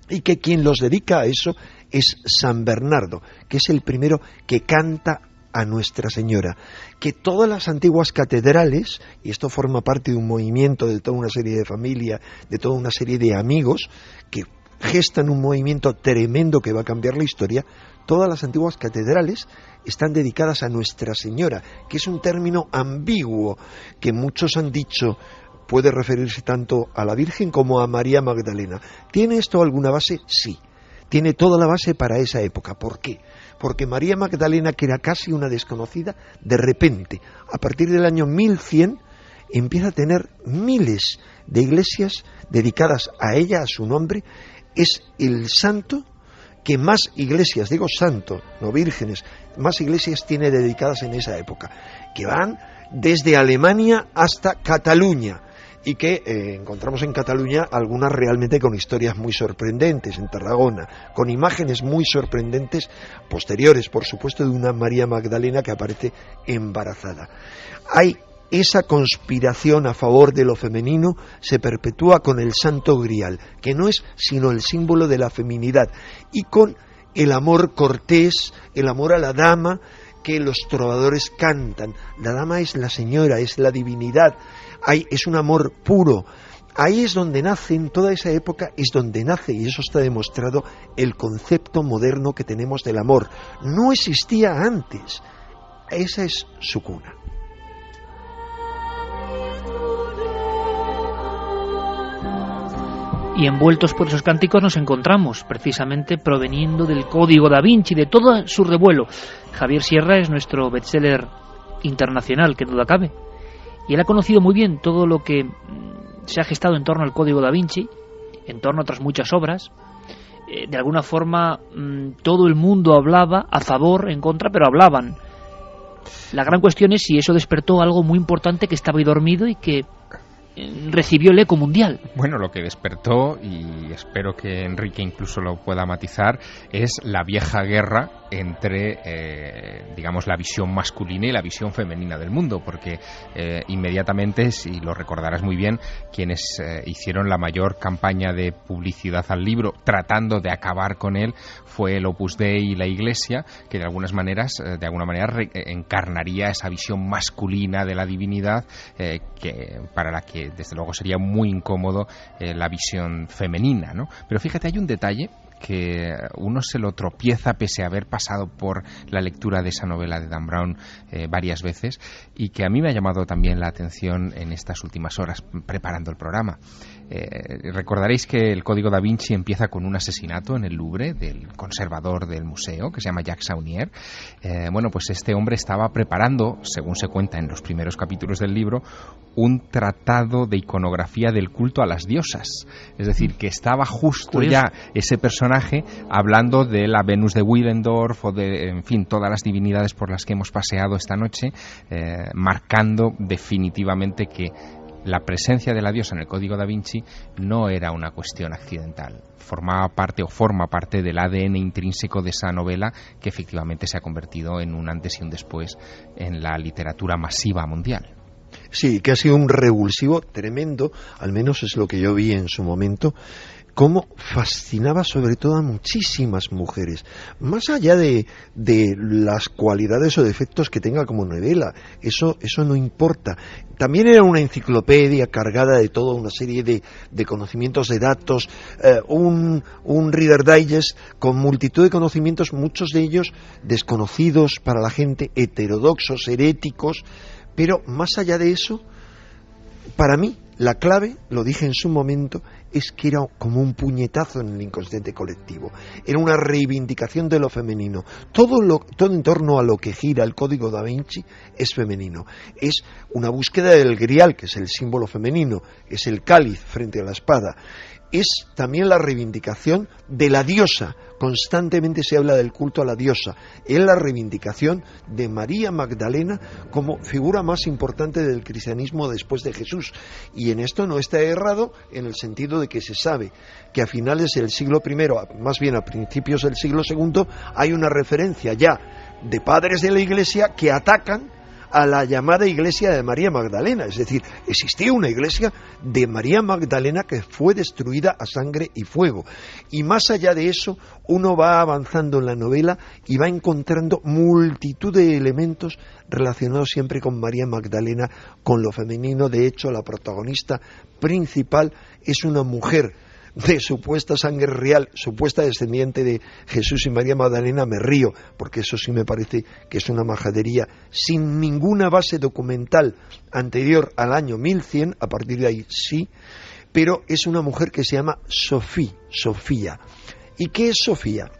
y que quien los dedica a eso es San Bernardo, que es el primero que canta a Nuestra Señora, que todas las antiguas catedrales, y esto forma parte de un movimiento de toda una serie de familia, de toda una serie de amigos que gestan un movimiento tremendo que va a cambiar la historia. Todas las antiguas catedrales están dedicadas a Nuestra Señora, que es un término ambiguo, que muchos han dicho puede referirse tanto a la Virgen como a María Magdalena. ¿Tiene esto alguna base? Sí. Tiene toda la base para esa época. ¿Por qué? Porque María Magdalena, que era casi una desconocida, de repente, a partir del año 1100, empieza a tener miles de iglesias dedicadas a ella, a su nombre. Es el santo que más iglesias, digo santo, no vírgenes, más iglesias tiene dedicadas en esa época, que van desde Alemania hasta Cataluña, y que encontramos en Cataluña algunas realmente con historias muy sorprendentes, en Tarragona, con imágenes muy sorprendentes, posteriores, por supuesto, de una María Magdalena que aparece embarazada. Hay esa conspiración a favor de lo femenino se perpetúa con el Santo Grial, que no es sino el símbolo de la feminidad, y con el amor cortés, el amor a la dama, que los trovadores cantan. La dama es la señora, es la divinidad, es un amor puro. Ahí es donde nace, en toda esa época, es donde nace, y eso está demostrado, el concepto moderno que tenemos del amor. No existía antes. Esa es su cuna. Y envueltos por esos cánticos nos encontramos, precisamente proveniendo del Código da Vinci, de todo su revuelo. Javier Sierra es nuestro bestseller internacional, que duda cabe. Y él ha conocido muy bien todo lo que se ha gestado en torno al Código da Vinci, en torno a otras muchas obras. De alguna forma, todo el mundo hablaba a favor, en contra, pero hablaban. La gran cuestión es si eso despertó algo muy importante que estaba ahí dormido y que recibió el eco mundial. Bueno, lo que despertó, y espero que Enrique incluso lo pueda matizar, es la vieja guerra entre, digamos, la visión masculina y la visión femenina del mundo, porque inmediatamente, si lo recordarás muy bien, quienes hicieron la mayor campaña de publicidad al libro, tratando de acabar con él, fue el Opus Dei y la Iglesia, que de alguna manera encarnaría esa visión masculina de la divinidad, que para la que desde luego sería muy incómodo la visión femenina, ¿no? Pero fíjate, hay un detalle que uno se lo tropieza pese a haber pasado por la lectura de esa novela de Dan Brown varias veces, y que a mí me ha llamado también la atención en estas últimas horas preparando el programa. Recordaréis que el Código da Vinci empieza con un asesinato en el Louvre del conservador del museo, que se llama Jacques Saunier. Bueno, pues este hombre estaba preparando, según se cuenta en los primeros capítulos del libro, un tratado de iconografía del culto a las diosas. Es decir, que estaba justo ya ese personaje hablando de la Venus de Willendorf o de, en fin, todas las divinidades por las que hemos paseado esta noche, marcando definitivamente que la presencia de la diosa en el Código da Vinci no era una cuestión accidental. Formaba parte o forma parte del ADN intrínseco de esa novela, que efectivamente se ha convertido en un antes y un después en la literatura masiva mundial. Sí, que ha sido un revulsivo tremendo, al menos es lo que yo vi en su momento, cómo fascinaba sobre todo a muchísimas mujeres, más allá de las cualidades o defectos que tenga como novela, eso no importa. También era una enciclopedia cargada de toda una serie de conocimientos, de datos, un Reader Digest con multitud de conocimientos, muchos de ellos desconocidos para la gente, heterodoxos, heréticos, pero más allá de eso, para mí, la clave, lo dije en su momento, es que era como un puñetazo en el inconsciente colectivo. Era una reivindicación de lo femenino. Todo en torno a lo que gira el Código da Vinci es femenino. Es una búsqueda del grial, que es el símbolo femenino, es el cáliz frente a la espada. Es también la reivindicación de la diosa. Constantemente se habla del culto a la diosa. Es la reivindicación de María Magdalena como figura más importante del cristianismo después de Jesús. Y en esto no está errado, en el sentido de que se sabe que a finales del siglo I, más bien a principios del siglo II, hay una referencia ya de padres de la Iglesia que atacan a la llamada iglesia de María Magdalena. Es decir, existía una iglesia de María Magdalena que fue destruida a sangre y fuego. Y más allá de eso, uno va avanzando en la novela y va encontrando multitud de elementos relacionados siempre con María Magdalena, con lo femenino. De hecho, la protagonista principal es una mujer de supuesta sangre real, supuesta descendiente de Jesús y María Magdalena. Me río, porque eso sí me parece que es una majadería sin ninguna base documental anterior al año 1100, a partir de ahí sí, pero es una mujer que se llama Sofía. ¿Y qué es Sofía?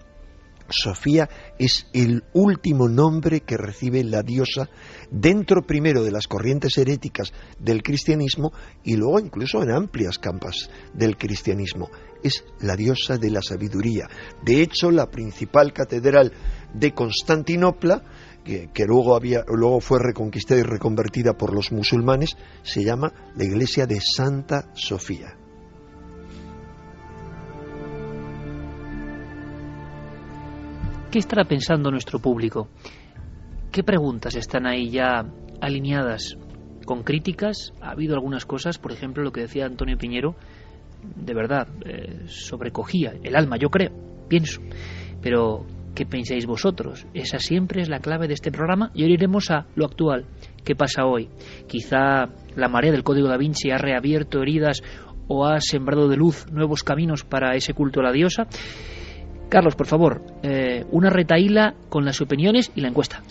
Sofía es el último nombre que recibe la diosa dentro primero de las corrientes heréticas del cristianismo y luego incluso en amplias campas del cristianismo. Es la diosa de la sabiduría. De hecho, la principal catedral de Constantinopla, que luego fue reconquistada y reconvertida por los musulmanes, se llama la iglesia de Santa Sofía. ¿Qué estará pensando nuestro público? ¿Qué preguntas están ahí ya alineadas con críticas. Ha habido algunas cosas, por ejemplo, lo que decía Antonio Piñero, de verdad, sobrecogía el alma, yo creo, pienso. Pero, ¿qué pensáis vosotros? Esa siempre es la clave de este programa, y ahora iremos a lo actual. ¿Qué pasa hoy? Quizá la marea del Código da Vinci ha reabierto heridas o ha sembrado de luz nuevos caminos para ese culto a la diosa. Carlos, por favor, una retahíla con las opiniones y la encuesta.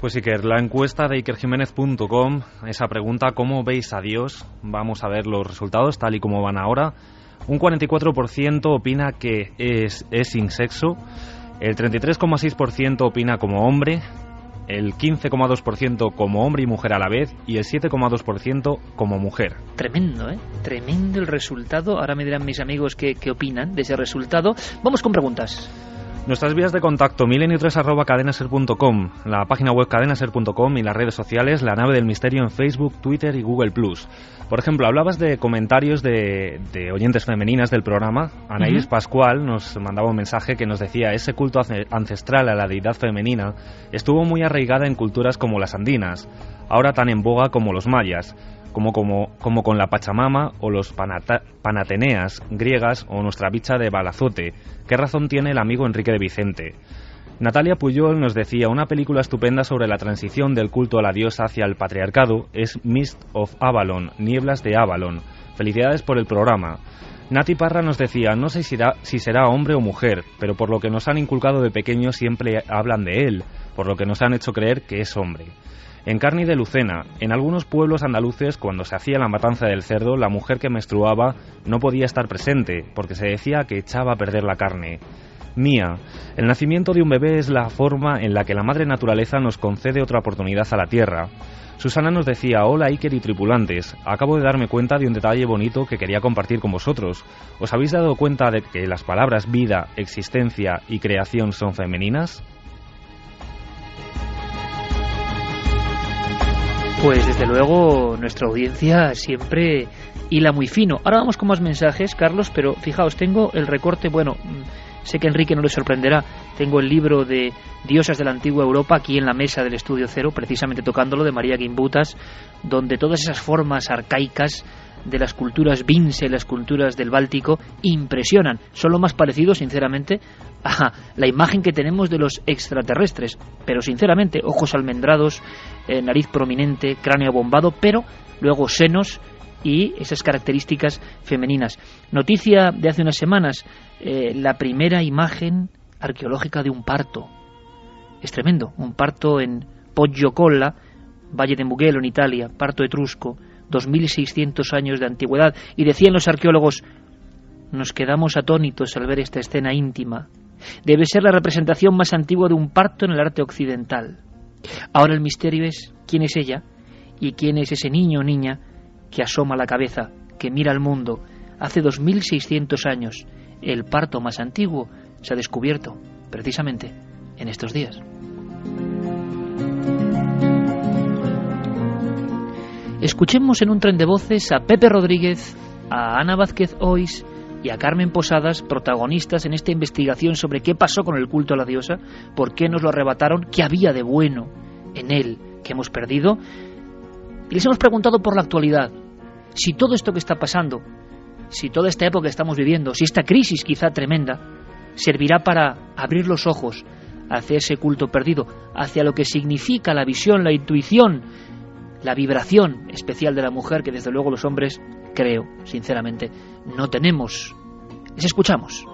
Pues Iker, la encuesta de ikerjiménez.com, esa pregunta, ¿cómo veis a Dios? Vamos a ver los resultados tal y como van ahora. Un 44% opina que es sin sexo, el 33,6% opina como hombre, el 15,2% como hombre y mujer a la vez y el 7,2% como mujer. Tremendo, ¿eh? Tremendo el resultado. Ahora me dirán mis amigos qué opinan de ese resultado. Vamos con preguntas. Nuestras vías de contacto, milenio3@cadenaser.com, la página web cadenaser.com y las redes sociales, La Nave del Misterio en Facebook, Twitter y Google+. Por ejemplo, hablabas de comentarios de oyentes femeninas del programa. Anaís Pascual nos mandaba un mensaje que nos decía: ese culto ancestral a la deidad femenina estuvo muy arraigada en culturas como las andinas, ahora tan en boga como los mayas, como con la Pachamama o los Panateneas griegas o nuestra bicha de Balazote. ¿Qué razón tiene el amigo Enrique de Vicente? Natalia Puyol nos decía: una película estupenda sobre la transición del culto a la diosa hacia el patriarcado es Mist of Avalon, Nieblas de Avalon. Felicidades por el programa. Nati Parra nos decía: no sé si será hombre o mujer, pero por lo que nos han inculcado de pequeños siempre hablan de él, por lo que nos han hecho creer que es hombre. Encarni de Lucena: en algunos pueblos andaluces, cuando se hacía la matanza del cerdo, la mujer que menstruaba no podía estar presente, porque se decía que echaba a perder la carne. Mía: el nacimiento de un bebé es la forma en la que la madre naturaleza nos concede otra oportunidad a la tierra. Susana nos decía: hola Iker y tripulantes, acabo de darme cuenta de un detalle bonito que quería compartir con vosotros. ¿Os habéis dado cuenta de que las palabras vida, existencia y creación son femeninas? Pues desde luego nuestra audiencia siempre hila muy fino. Ahora vamos con más mensajes, Carlos, pero fijaos, tengo el recorte, bueno, sé que a Enrique no le sorprenderá, tengo el libro de Diosas de la Antigua Europa aquí en la mesa del Estudio Cero, precisamente tocándolo, de María Gimbutas, donde todas esas formas arcaicas de las culturas Vince y las culturas del Báltico impresionan. Son lo más parecido, sinceramente, a la imagen que tenemos de los extraterrestres, pero sinceramente, ojos almendrados, nariz prominente, cráneo abombado, pero luego senos y esas características femeninas. Noticia de hace unas semanas, la primera imagen arqueológica de un parto. Es tremendo, un parto en Poggiocolla, Valle de Mugello, en Italia, parto etrusco, 2600 años de antigüedad, y decían los arqueólogos: nos quedamos atónitos al ver esta escena íntima. Debe ser la representación más antigua de un parto en el arte occidental. Ahora el misterio es quién es ella y quién es ese niño o niña que asoma la cabeza, que mira al mundo. Hace 2600 años, el parto más antiguo se ha descubierto precisamente en estos días. Escuchemos en un tren de voces a Pepe Rodríguez, a Ana Vázquez Ois y a Carmen Posadas, protagonistas en esta investigación sobre qué pasó con el culto a la diosa, por qué nos lo arrebataron, qué había de bueno en él que hemos perdido. Y les hemos preguntado por la actualidad, si todo esto que está pasando, si toda esta época que estamos viviendo, si esta crisis quizá tremenda, servirá para abrir los ojos hacia ese culto perdido, hacia lo que significa la visión, la intuición, la vibración especial de la mujer que desde luego los hombres, creo, sinceramente, no tenemos. Les escuchamos.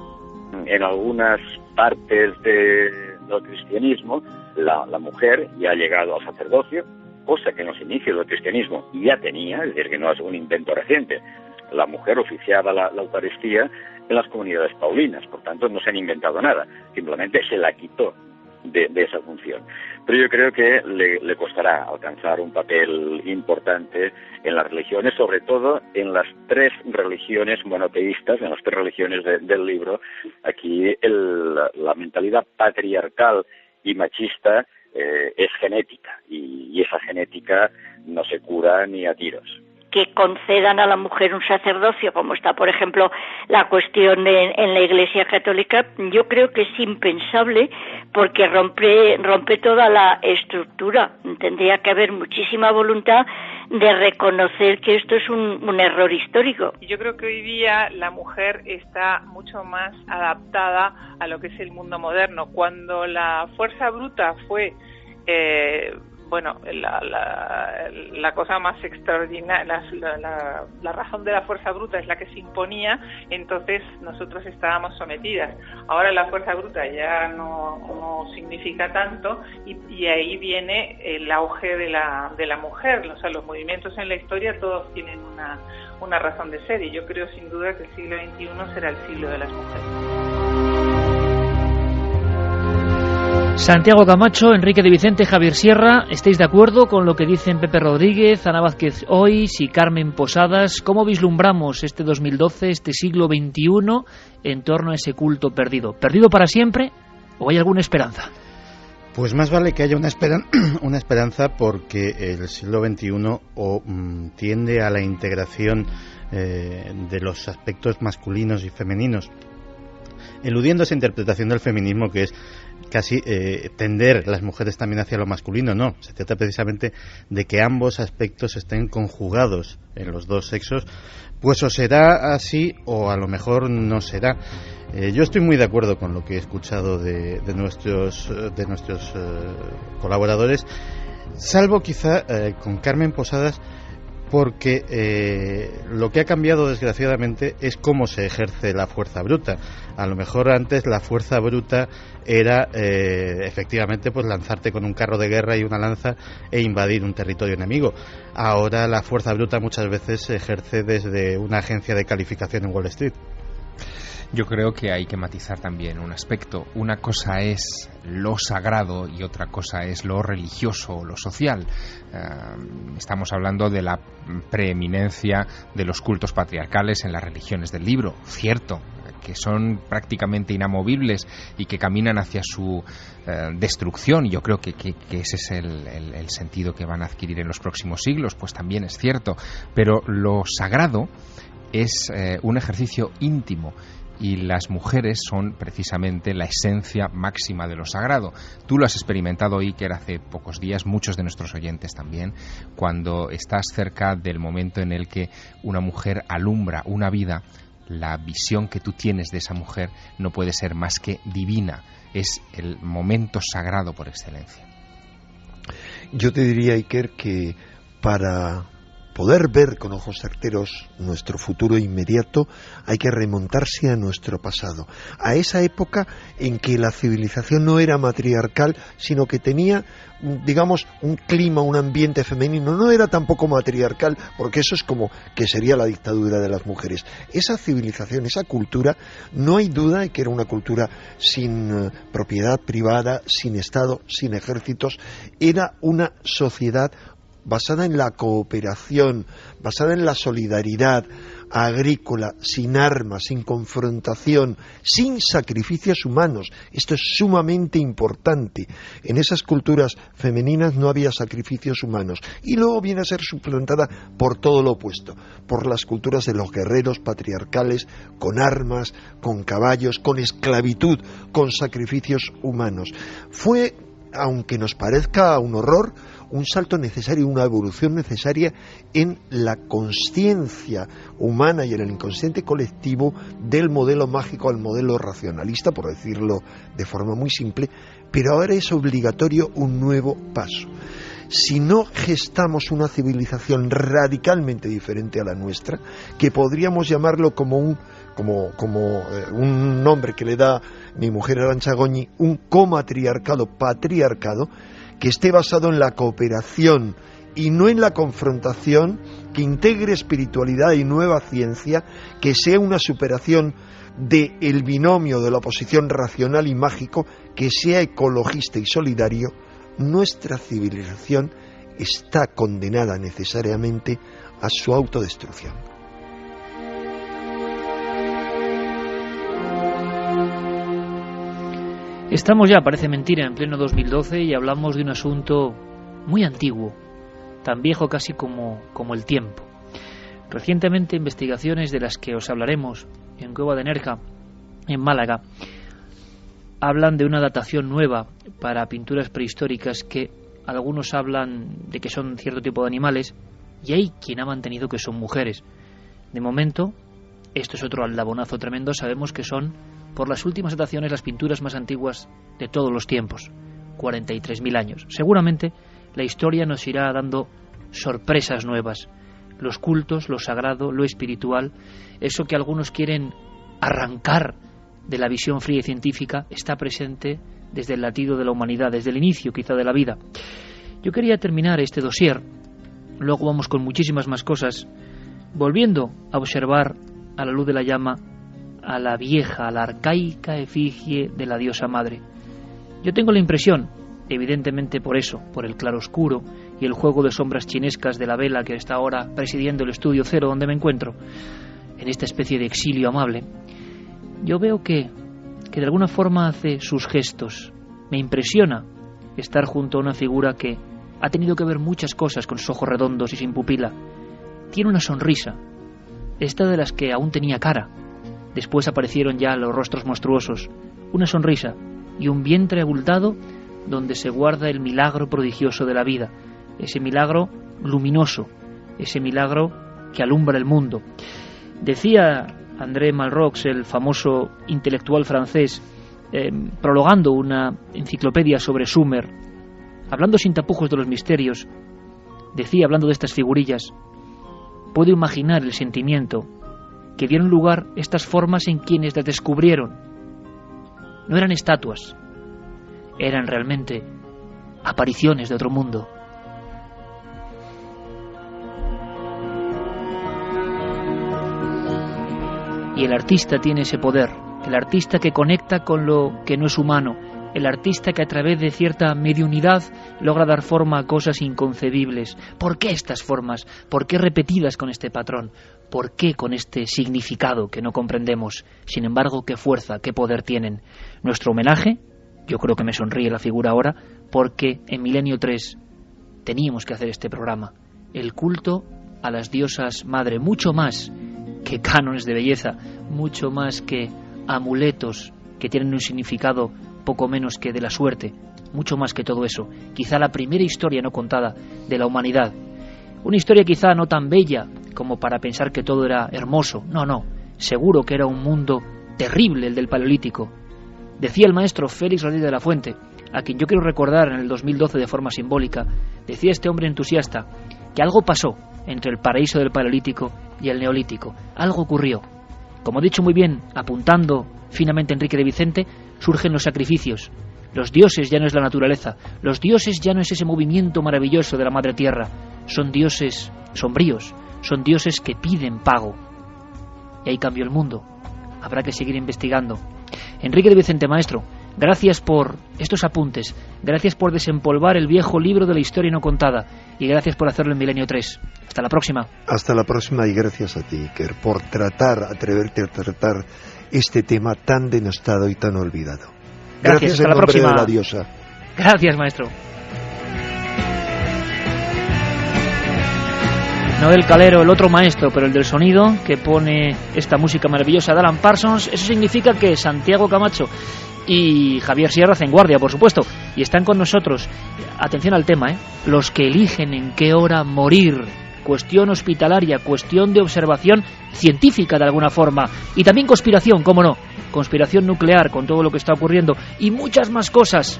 En algunas partes del cristianismo, la mujer ya ha llegado al sacerdocio, cosa que en los inicios del cristianismo ya tenía, es decir, que no es un invento reciente. La mujer oficiaba la Eucaristía en las comunidades paulinas, por tanto no se han inventado nada, simplemente se la quitó de esa función. Pero yo creo que le costará alcanzar un papel importante en las religiones, sobre todo en las tres religiones monoteístas, en las tres religiones del libro. Aquí la mentalidad patriarcal y machista es genética, y esa genética no se cura ni a tiros. que concedan a la mujer un sacerdocio, como está, por ejemplo, la cuestión en la Iglesia Católica, yo creo que es impensable porque rompe toda la estructura. Tendría que haber muchísima voluntad de reconocer que esto es un error histórico. Yo creo que hoy día la mujer está mucho más adaptada a lo que es el mundo moderno. Cuando la fuerza bruta fue la cosa más extraordinaria, la razón de la fuerza bruta es la que se imponía, entonces nosotros estábamos sometidas. Ahora la fuerza bruta ya no significa tanto y ahí viene el auge de la mujer. O sea, los movimientos en la historia todos tienen una razón de ser, y yo creo sin duda que el siglo XXI será el siglo de las mujeres. Santiago Camacho, Enrique de Vicente, Javier Sierra, ¿estáis de acuerdo con lo que dicen Pepe Rodríguez, Ana Vázquez Ois y Carmen Posadas? ¿Cómo vislumbramos este 2012, este siglo XXI, en torno a ese culto perdido? ¿Perdido para siempre o hay alguna esperanza? Pues más vale que haya una esperanza, porque el siglo XXI tiende a la integración de los aspectos masculinos y femeninos, eludiendo esa interpretación del feminismo que es casi tender las mujeres también hacia lo masculino. No, se trata precisamente de que ambos aspectos estén conjugados en los dos sexos, pues o será así o a lo mejor no será. Yo estoy muy de acuerdo con lo que he escuchado de nuestros colaboradores, salvo quizá con Carmen Posadas, porque lo que ha cambiado desgraciadamente es cómo se ejerce la fuerza bruta. A lo mejor antes la fuerza bruta era efectivamente pues lanzarte con un carro de guerra y una lanza e invadir un territorio enemigo. Ahora la fuerza bruta muchas veces se ejerce desde una agencia de calificación en Wall Street. Yo creo que hay que matizar también un aspecto. Una cosa es lo sagrado y otra cosa es lo religioso o lo social. Estamos hablando de la preeminencia de los cultos patriarcales en las religiones del libro, cierto, que son prácticamente inamovibles y que caminan hacia su destrucción. Y yo creo que ese es el sentido que van a adquirir en los próximos siglos, pues también es cierto. Pero lo sagrado es un ejercicio íntimo, y las mujeres son precisamente la esencia máxima de lo sagrado. Tú lo has experimentado, Iker, hace pocos días, muchos de nuestros oyentes también, cuando estás cerca del momento en el que una mujer alumbra una vida. La visión que tú tienes de esa mujer no puede ser más que divina. Es el momento sagrado por excelencia. Yo te diría, Iker, que para poder ver con ojos certeros nuestro futuro inmediato hay que remontarse a nuestro pasado, a esa época en que la civilización no era matriarcal, sino que tenía, digamos, un clima, un ambiente femenino. No era tampoco matriarcal, porque eso es como que sería la dictadura de las mujeres. Esa civilización, esa cultura, no hay duda de que era una cultura sin propiedad privada, sin Estado, sin ejércitos. Era una sociedad basada en la cooperación, basada en la solidaridad agrícola, sin armas, sin confrontación, sin sacrificios humanos. Esto es sumamente importante. En esas culturas femeninas no había sacrificios humanos, y luego viene a ser suplantada por todo lo opuesto, por las culturas de los guerreros patriarcales, con armas, con caballos, con esclavitud, con sacrificios humanos. Fue, aunque nos parezca un horror, un salto necesario, una evolución necesaria en la conciencia humana y en el inconsciente colectivo del modelo mágico al modelo racionalista, por decirlo de forma muy simple, pero ahora es obligatorio un nuevo paso. Si no gestamos una civilización radicalmente diferente a la nuestra, que podríamos llamarlo como un nombre que le da mi mujer Arantxa Goñi, un comatriarcado, patriarcado, que esté basado en la cooperación y no en la confrontación, que integre espiritualidad y nueva ciencia, que sea una superación del binomio de la oposición racional y mágico, que sea ecologista y solidario, nuestra civilización está condenada necesariamente a su autodestrucción. Estamos ya, parece mentira, en pleno 2012 y hablamos de un asunto muy antiguo, tan viejo casi como el tiempo. Recientemente, investigaciones de las que os hablaremos en Cueva de Nerja, en Málaga, hablan de una datación nueva para pinturas prehistóricas que algunos hablan de que son cierto tipo de animales y hay quien ha mantenido que son mujeres. De momento, esto es otro aldabonazo tremendo, sabemos que son, por las últimas dataciones, las pinturas más antiguas de todos los tiempos, 43.000 años. Seguramente la historia nos irá dando sorpresas nuevas. Los cultos, lo sagrado, lo espiritual, eso que algunos quieren arrancar de la visión fría y científica, está presente desde el latido de la humanidad, desde el inicio quizá de la vida. Yo quería terminar este dossier, luego vamos con muchísimas más cosas, volviendo a observar a la luz de la llama a la vieja, a la arcaica efigie de la diosa madre. Yo tengo la impresión, evidentemente por eso, por el claroscuro y el juego de sombras chinescas de la vela que está ahora presidiendo el estudio cero donde me encuentro, en esta especie de exilio amable, yo veo que de alguna forma hace sus gestos. Me impresiona estar junto a una figura que ha tenido que ver muchas cosas con sus ojos redondos y sin pupila. Tiene una sonrisa, esta de las que aún tenía cara. Después aparecieron ya los rostros monstruosos, una sonrisa y un vientre abultado donde se guarda el milagro prodigioso de la vida, ese milagro luminoso, ese milagro que alumbra el mundo. Decía André Malraux, el famoso intelectual francés, prologando una enciclopedia sobre Sumer, hablando sin tapujos de los misterios, decía, hablando de estas figurillas: puedo imaginar el sentimiento que dieron lugar estas formas en quienes las descubrieron. No eran estatuas, eran realmente apariciones de otro mundo. Y el artista tiene ese poder, el artista que conecta con lo que no es humano, el artista que a través de cierta mediunidad logra dar forma a cosas inconcebibles. ¿Por qué estas formas? ¿Por qué repetidas con este patrón? ¿Por qué con este significado que no comprendemos? Sin embargo, qué fuerza, qué poder tienen. Nuestro homenaje, yo creo que me sonríe la figura ahora, porque en Milenio 3 teníamos que hacer este programa. El culto a las diosas madre, mucho más que cánones de belleza, mucho más que amuletos que tienen un significado poco menos que de la suerte, mucho más que todo eso. Quizá la primera historia no contada de la humanidad. Una historia quizá no tan bella como para pensar que todo era hermoso. No, no, seguro que era un mundo terrible el del Paleolítico. Decía el maestro Félix Rodríguez de la Fuente, a quien yo quiero recordar en el 2012 de forma simbólica, decía este hombre entusiasta que algo pasó entre el paraíso del Paleolítico y el Neolítico. Algo ocurrió. Como ha dicho muy bien, apuntando finamente Enrique de Vicente, surgen los sacrificios. Los dioses ya no es la naturaleza, los dioses ya no es ese movimiento maravilloso de la madre tierra, son dioses sombríos, son dioses que piden pago. Y ahí cambió el mundo. Habrá que seguir investigando. Enrique de Vicente, maestro, gracias por estos apuntes, gracias por desempolvar el viejo libro de la historia no contada y gracias por hacerlo en Milenio 3. Hasta la próxima. Hasta la próxima y gracias a ti, Iker, por atreverte a tratar este tema tan denostado y tan olvidado. Gracias, hasta la próxima. De la diosa. Gracias, maestro. Noel Calero, el otro maestro, pero el del sonido, que pone esta música maravillosa de Alan Parsons. Eso significa que Santiago Camacho y Javier Sierra hacen guardia, por supuesto, y están con nosotros. Atención al tema, los que eligen en qué hora morir. Cuestión hospitalaria, cuestión de observación científica de alguna forma, y también conspiración, cómo no, conspiración nuclear con todo lo que está ocurriendo y muchas más cosas.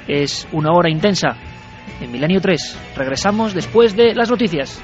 Es una hora intensa en Milenio 3. Regresamos después de las noticias.